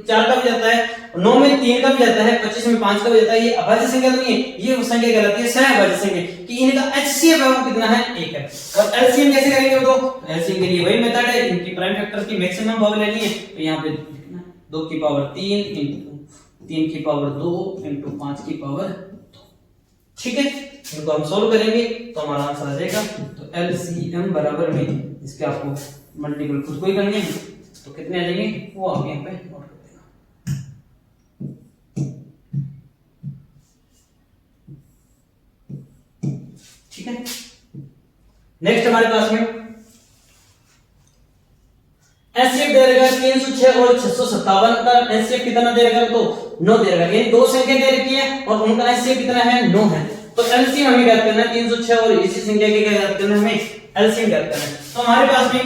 4 का भी जाता है, 9 में 3 का भी जाता है, 25 में 5 का भी जाता है। ये अभाज्य संख्या तो नहीं है, ये संख्या कहलाती है सहअभाज्य संख्या कि इनका एचसीएफ है वो कितना है 1 है। और एलसीएम कैसे करेंगे तो एलसीएम के लिए वही मेथड है, इनकी प्राइम फैक्टर की मैक्सिमम पावर लेनी है। तो यहां पे 2 की पावर 3 × 3 की पावर 2 × 5 की पावर 2। ठीक है, इनको हम सोल्व करेंगे तो हमारा आंसर आ जाएगा। तो एलसीएम बराबर में इसके आपको मल्टीपल खुद को ही करने हैं तो कितने आ जाएंगे वो आप यहाँ पे नोट कर देना। ठीक है, नेक्स्ट हमारे पास में एचसीएफ दे रखा है 306 और 657 का एचसीएफ कितना दे रखा है तो 9 दे रखा है। यानी दो संख्या दे रखी है और उनका एचसीएफ कितना है 9 है। तो एलसीएम हमें ज्ञात करना है 306 और इसी संख्या के क्या ज्ञात करना है हमें एलसीएम ज्ञात करना है। तो हमारे पास में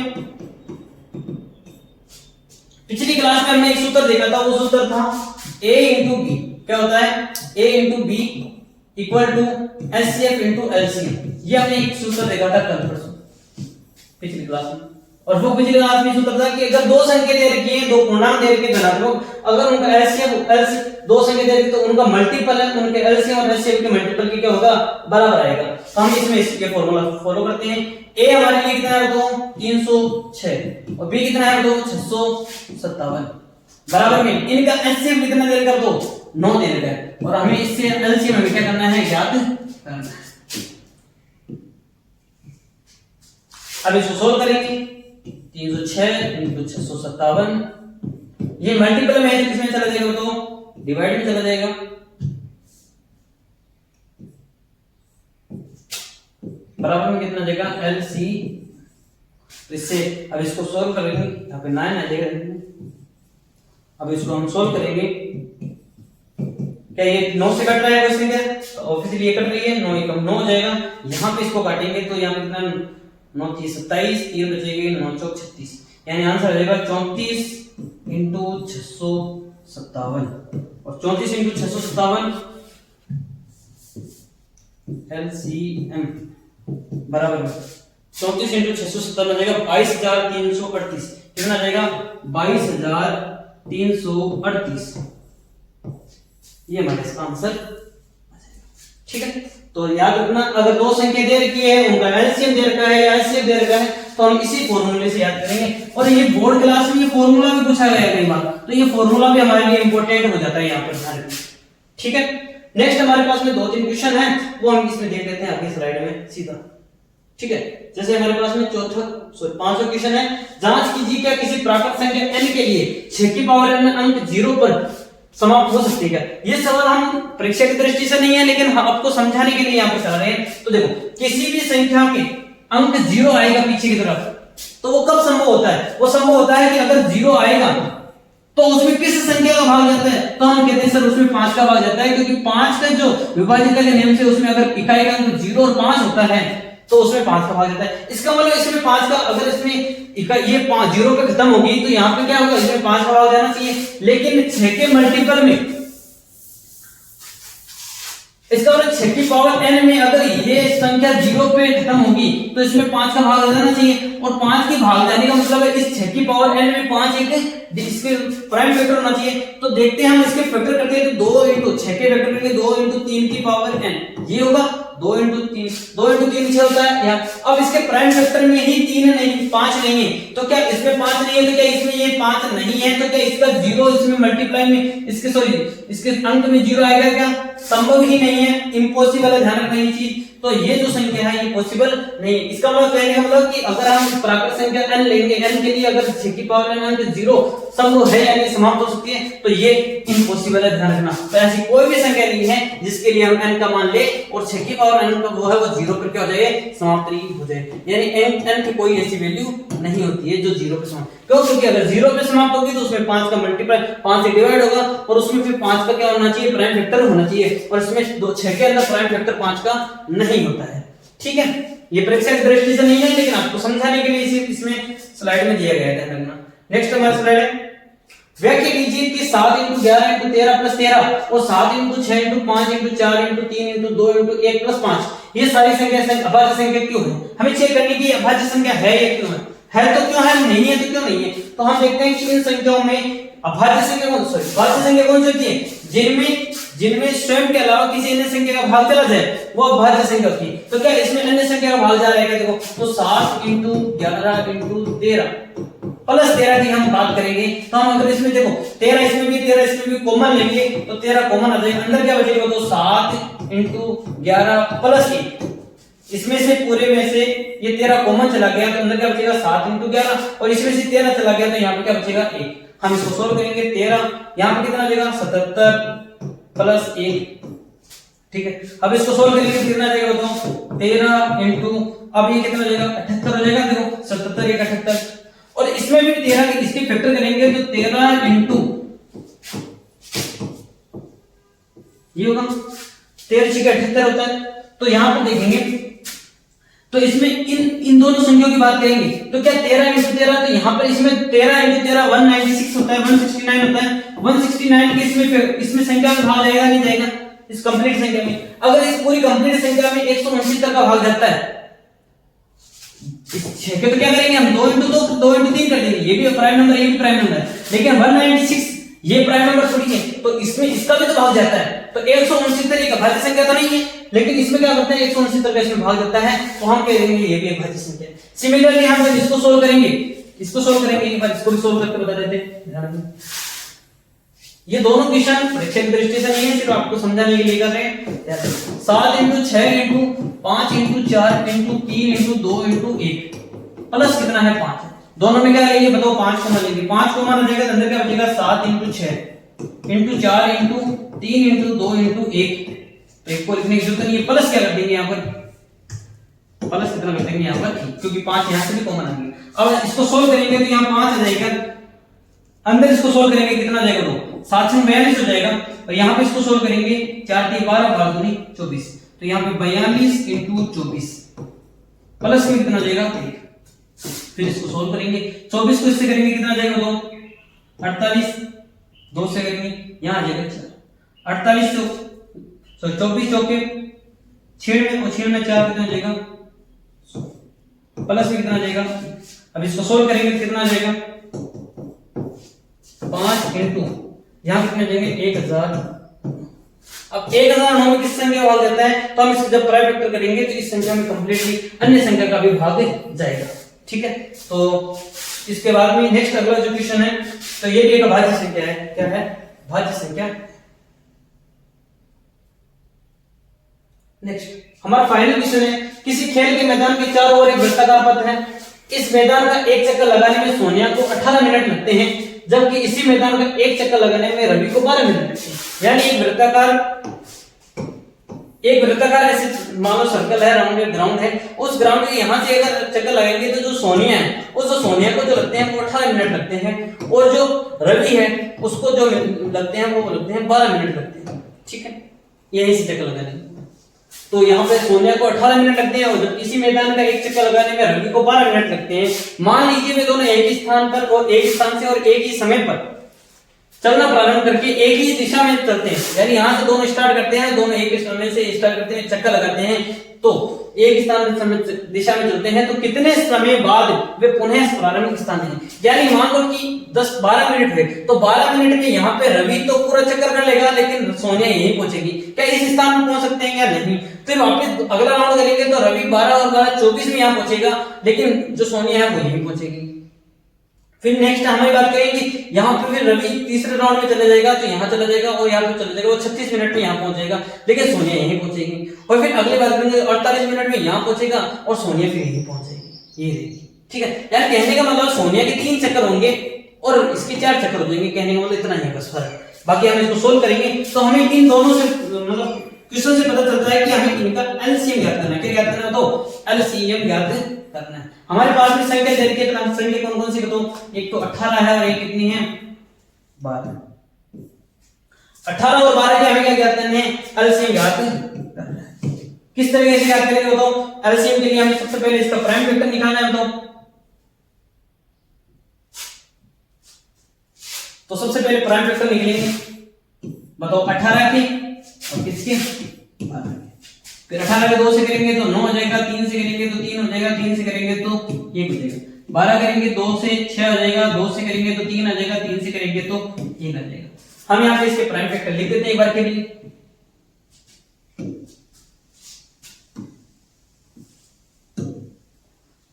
पिछली क्लास में हमने एक सूत्र देखा था, वो सूत्र था a × b। क्या होता है a × b = एचसीएफ × एलसीएम। ये हमने एक सूत्र देखा था कल परसों पिछली क्लास में। और वो पिछली क्लास में सूत्र था कि अगर दो संख्या दे रखी है, दो पूर्णांक दे रखे धनात्मक, अगर उनका एलसीएम दो संख्या दे रखी तो उनका मल्टीपल है, उनके एलसीएम और एचसीएफ के मल्टीपल की क्या होगा बराबर आएगा। तो हम इसमें इसके फॉर्मूला फॉलो करते हैं। a हमारे लिए कितना है तो 306 और b कितना है तो 657 बराबर में इनका एचसीएफ कितना दे रखा तो 9 दे रखा है और हमें इससे एलसीएम हमें क्या करना है ज्ञात करना है। अब इसको सोल्व करेंगे 306 × 657 ये मल्टीपल में है तो किसमें चला जाएगा तो डिवाइड में चला जाएगा। बराबर में कितना जाएगा एलसी। तो इससे अब इसको सोल्व करेंगे, यहाँ पे 9 आ जाएगा। अब इसको हम सोल्व करेंगे, क्या ये 9 से कट रहा है क्वेश्चन क्या तो ऑब्वियसली ये कट रही है 9 कम 9 हो जाएगा। यहाँ पे इसको काटेंगे तो यहाँ पे कितना 9 3 27 3 बचेंगे 9 4 36 यानी आंसर आ जाएगा 34 × 657 और 34 × 657 एलसीएम बराबर 34 × 657 आ जाएगा 22,338। कितना आ जाएगा 22,338। ये हमारा इसका आंसर। ठीक है, तो याद रखना अगर दो संख्या दे रखी है उनका एलसीएम दे रखा है या एचसीएफ दे रखा है तो हम इसी फॉर्मूले से याद करेंगे। और ये बोर्ड क्लास में ये फॉर्मूला भी पूछा गया है कई बार, तो ये फॉर्मूला भी हमारे लिए इंपॉर्टेंट हो जाता है यहाँ पर। ठीक है, नेक्स्ट हमारे पास में 2-3 क्वेश्चन है वो हम इसमें देख लेते हैं आगे स्लाइड में सीधा। ठीक है, जैसे हमारे पास में पांचवा क्वेश्चन है, जांच कीजिए क्या किसी प्राकृत संख्या n के लिए 6 की पावर n अंक 0 पर समाप्त हो सकती है। ये सवाल हम परीक्षा की दृष्टि से नहीं है लेकिन हम आपको समझाने के लिए यहाँ पर चला रहे हैं। तो देखो किसी भी संख्या के अंक 0 आएगा पीछे की तरफ तो वो कब संभव होता है, वो संभव होता है कि अगर 0 आएगा तो उसमें किस संख्या का भाग जाता है तो हम कहते हैं सर उसमें 5 का भाग जाता है, क्योंकि 5 का जो विभाजिका के नियम से उसमें अगर इकाई का अंक 0 और 5 होता है तो उसमें 5 का भाग जाता है। इसका मतलब इसमें 5 का अगर इसमें ये 5 0 पे खत्म होगी तो यहाँ पे क्या होगा इसमें 5 का भाग जाना चाहिए, लेकिन 6 के मल्टीपल में इसका मतलब 6 की पावर n में अगर ये संख्या 0 पे खत्म होगी तो इसमें 5 का भाग आ जाना चाहिए और 5 के भाग जाने का मतलब है इस 6 की पावर n में 5 एक इसके प्राइम वेक्टर होना चाहिए। तो देखते हैं हम इसके फैक्टर करते हैं तो 2 into 6 के फैक्टर करेंगे 2 into 3 की पावर n, ये होगा 2 into 3, 2 into 3 6 होता है यार। अब इसके प्राइम वेक्टर में ही 3 नहीं 5 नहीं है, तो क्या इसमें 5 नहीं है तो क्या इसमें ये 5 नहीं है, तो क्या इसका 0 इसमें मल्टीप्लाई में इसके सॉरी इसके अंक में 0 आएगा क्या? संभव ही नहीं है, इम्पॉसिबल है, ध्यान रखना ये चीज। तो ये जो संख्या है ये पॉसिबल नहीं है। इसका मतलब कहने का मतलब कि अगर हम प्राकृत संख्या n लेंगे, n के लिए अगर 6 की पावर n अंक 0 संभव है यानी समाप्त हो सकती है, तो ये इम्पॉसिबल है, ध्यान रखना। तो ऐसी कोई भी संख्या नहीं है जिसके लिए हम n का मान ले और 6 की पावर n का वो है वो 0 पर क्या हो जाए? समाप्त नहीं हो जाए, यानी n की कोई ऐसी वैल्यू नहीं होती है जो 0 पे समाप्त। क्यों? क्योंकि अगर 0 पे समाप्त होगी तो उसमें 5 का मल्टीप्लाई 5 से डिवाइड होगा और उसमें फिर 5 का क्या होना चाहिए? प्राइम फैक्टर होना चाहिए, और इसमें 6 के अंदर प्राइम फैक्टर 5 का नहीं होता है। ठीक है, ये परीक्षा की दृष्टि से नहीं है लेकिन आपको समझाने के लिए इसमें स्लाइड में दिया गया है, ध्यान रखना। नेक्स्ट हमारा स्लाइड है, व्याख्या कीजिए कि 7 × 11 × 13 + 13 और 7 × 6 × 5 × 4 × 3 × 2 × 1 + 5 ये सारी संख्या अभाज्य संख्या क्यों है? हमें चेक करनी कि अभाज्य संख्या है या क्यों है तो क्यों है, नहीं है तो क्यों नहीं है। तो हम देखते हैं कि इन संख्याओं में अभाज्य संख्या कौन भाज्य संख्या कौन सी होती है? जिनमें स्वयं के अलावा किसी अन्य संख्या का भाग चला जाए वो अभाज्य संख्या होती है। तो क्या इसमें अन्य संख्या का भाग जा रहा है? देखो तो 7 × 11 × 13 प्लस 13 की हम बात करेंगे तो हम अगर इसमें देखो 13 इसमें भी कॉमन लेंगे तो 13 कॉमन आ जाएगा, अंदर क्या बचेगा? तो 7 × 11 प्लस 1, इसमें से पूरे में से ये 13 कॉमन चला गया तो अंदर क्या बचेगा? 7 × 11 और इसमें से 13 चला गया तो यहाँ पे क्या बचेगा? 1। हम इसको सोल्व करेंगे, 13 यहाँ पे कितना बचेगा? 77 प्लस 1। ठीक है, अब इसको सोल्व करेंगे कितना जाएगा? तो 13 इंटू अब ये कितना जाएगा? 78 हो जाएगा। देखो 77 1 78 और इसमें भी 13 के इसके फैक्टर करेंगे तो 13 इंटू ये होगा 13 6 78 होता है। तो यहां पर देखेंगे तो इसमें इन दोनों संख्याओं की बात करेंगे तो क्या 13 × 13 तो यहाँ पर इसमें 13 × 13 196 होता है, 169 होता है। 169 के इसमें संख्या में भाग जाएगा नहीं जाएगा? इस कंप्लीट संख्या में अगर इस पूरी कंप्लीट संख्या में 169 का भाग जाता है इस 6 के तो क्या करेंगे हम? 2 × 2 × 3 कर देंगे, ये भी प्राइम नंबर ये भी प्राइम नंबर है, लेकिन 196 ये प्राइम नंबर थोड़ी है तो इसमें इसका भी तो भाग जाता है। तो 169 एक अभाज्य संख्या तो नहीं है लेकिन इसमें क्या करते हैं? 169 का इसमें भाग जाता है तो हम कह देंगे ये भी एक अभाज्य संख्या है। सिमिलरली हम जब इसको सोल्व करेंगे एक बार इसको भी सोल्व करके बता देते हैं। ये दोनों क्वेश्चन परीक्षा की दृष्टि से नहीं है, सिर्फ आपको समझाने के लिए कर रहे हैं। 7 × 6 × 5 × 4 × 3 × 2 × 1 प्लस कितना है? 5। दोनों में क्या लेंगे बताओ? 5 को मान लेंगे, 5 को मान जाएगा तो अंदर क्या बचेगा? 7 × 6 × 4 × 3 × 2 × 1 तो एक को लिखने की जरूरत नहीं है, प्लस क्या कर देंगे यहाँ पर? प्लस कितना कर देंगे यहाँ पर क्योंकि 5 यहाँ से भी कॉमन आ गया। अब इसको सोल्व करेंगे तो यहाँ 5 आ जाएगा, अंदर इसको सोल्व करेंगे कितना जाएगा? तो 7 से 42 हो जाएगा और यहाँ पे इसको सोल्व करेंगे 4 3 12 12 दूनी 24 तो यहाँ पे 42 × 24 प्लस में कितना जाएगा? 1। फिर इसको सोल्व करेंगे 24 को इससे करेंगे कितना जाएगा? तो 48 2 से करेंगे यहाँ आ जाएगा 4 48 24 चौके 6 में और 6 में 4 कितना जाएगा? प्लस में कितना जाएगा? अब इसको सोल्व करेंगे कितना जाएगा? 5 इंटू यहाँ कितने जाएंगे? 1000। अब 1009 में किस संख्या भाग जाता है तो हम इसको जब प्राइम फैक्टर करेंगे तो इस संख्या में कंप्लीटली अन्य संख्या का भी भाग जाएगा। ठीक है, तो इसके बाद में नेक्स्ट अगला जो क्वेश्चन है तो ये भी एक अभाज्य संख्या है। क्या है? भाज्य संख्या। नेक्स्ट हमारा फाइनल क्वेश्चन है, किसी खेल के मैदान के चारों ओर एक वृत्ताकार पथ है। इस मैदान का एक चक्कर लगाने में सोनिया को 18 मिनट लगते हैं जबकि इसी मैदान का एक चक्कर लगाने में रवि को 12 मिनट लगते हैं। यानी एक वृत्ताकार ऐसे मान लो सर्कल है, राउंड ग्राउंड है, उस ग्राउंड के यहाँ से अगर चक्कर लगाएंगे तो जो सोनिया है उस सोनिया को जो लगते हैं वो 18 मिनट लगते हैं और जो रवि है उसको जो लगते हैं वो लगते हैं 12 मिनट लगते हैं। ठीक है, यही से चक्कर लगाने तो यहाँ पे सोनिया को 18 मिनट लगते हैं और जब इसी मैदान का एक चक्कर लगाने में रवि को 12 मिनट लगते हैं। मान लीजिए वे दोनों एक ही स्थान पर और एक ही स्थान से और एक ही समय पर चलना प्रारंभ करके एक ही दिशा में चलते हैं, यानी यहाँ से दोनों स्टार्ट करते हैं, दोनों एक समय से स्टार्ट करते हैं, चक्कर लगाते हैं, तो एक स्थान दिशा में चलते हैं, तो कितने समय बाद वे पुनः प्रारंभिक स्थान है। यानी मान लो कि 10-12 मिनट है, तो 12 मिनट में यहाँ पे रवि तो पूरा चक्कर कर लेगा, लेकिन सोनिया यहीं पहुंचेगी। क्या इस स्थान पर पहुंच सकते हैं या नहीं? फिर वापस अगला राउंड करेंगे तो रवि 12 और 12 24 में यहाँ पहुंचेगा, लेकिन जो सोनिया है वो यहीं पहुंचेगी। फिर नेक्स्ट हमारी बात करेंगे, यहाँ पे फिर रवि तीसरे राउंड में चले जाएगा, तो यहाँ चला जाएगा और यहाँ पे चला जाएगा, वो 36 मिनट में यहाँ पहुंच जाएगा, लेकिन सोनिया यहीं पहुंचेगी। और फिर अगली बात करेंगे 48 मिनट में यहाँ पहुंचेगा और सोनिया फिर यहीं पहुंचेगी। ये देखिए, ठीक है। यार कहने का मतलब सोनिया के 3 चक्कर होंगे और इसके 4 चक्कर हो जाएंगे, कहने का मतलब इतना ही बस फर्क। बाकी हम इसको सोल्व करेंगे तो हमें इन दोनों से मतलब क्वेश्चन से पता चलता है कि हमें इनका एलसीएम ज्ञात करना है। क्या ज्ञात करना है? तो एलसीएम ज्ञात करना है। हमारे पास में संख्या दे रखी है, तो संख्या कौन कौन सी बताओ? एक तो 18 है और एक कितनी है? 12। 18 और 12 के हमें क्या ज्ञात करना है? एलसीएम ज्ञात करना है। किस तरीके से ज्ञात करेंगे बताओ? एलसीएम के लिए हमें सबसे पहले इसका प्राइम वेक्टर निकालना है। तो सबसे पहले प्राइम वेक्टर निकलेंगे, बताओ 18 के और किसके? 12। फिर 18 के 2 से करेंगे तो 9 हो जाएगा, 3 से करेंगे तो 3 हो जाएगा, 3 से करेंगे तो 1 हो जाएगा, 12 करेंगे 2 से 6 हो जाएगा, 2 से करेंगे तो 3 आ जाएगा, 3 से करेंगे तो 1 आ जाएगा। हम यहाँ पे इसके प्राइम फैक्टर लिख देते हैं एक बार के लिए।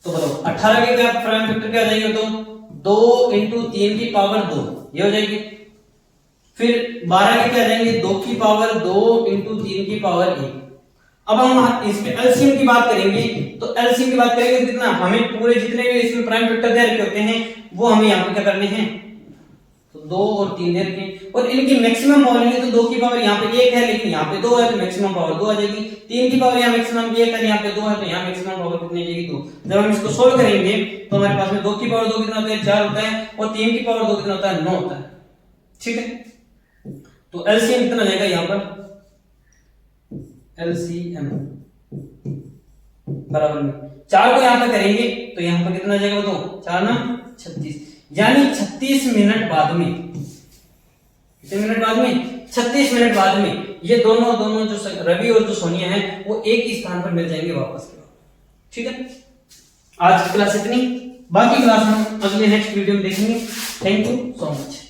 तो बताओ 18 के क्या प्राइम फैक्टर क्या आ जाएगा? तो 2 इंटू 3 की पावर 2 ये हो जाएगी। फिर 12 के क्या आ जाएंगे? 2 की पावर 2 इंटू 3 की पावर 1। अब हम इसमें एलसीएम की बात करेंगे, तो एलसीएम की बात करेंगे कितना? हमें पूरे जितने भी इसमें प्राइम वेक्टर दे रखे होते हैं वो हमें यहाँ पे क्या करने हैं? तो 2 और 3 दे रखे हैं, और इनकी मैक्सिमम पावर लेंगे तो 2 की पावर यहाँ पे 1 है, लेकिन यहाँ पे 2 है, तो मैक्सिमम पावर 2 आ जाएगी। 3 की पावर यहाँ मैक्सिमम 1 है, यहाँ पे 2 है, तो यहाँ मैक्सिमम पावर कितनी आ जाएगी? 2। जब हम इसको सोल्व करेंगे तो हमारे पास में 2 की पावर 2 कितना होता है? 4 होता है, और 3 की पावर 2 कितना होता है? 9 होता है। ठीक है, तो एलसीएम कितना जाएगा यहाँ पर? एलसीएम बराबर में 4 को यहां पर करेंगे तो यहां पर कितना जाएगा? बताओ 4 ना 36, यानी 36 मिनट बाद में, कितने मिनट बाद में? 36 मिनट बाद में ये दोनों जो रवि और जो सोनिया है वो एक ही स्थान पर मिल जाएंगे वापस के बाद। ठीक है, आज की क्लास इतनी, बाकी क्लास हम अगले नेक्स्ट वीडियो में देखेंगे। Thank you so much.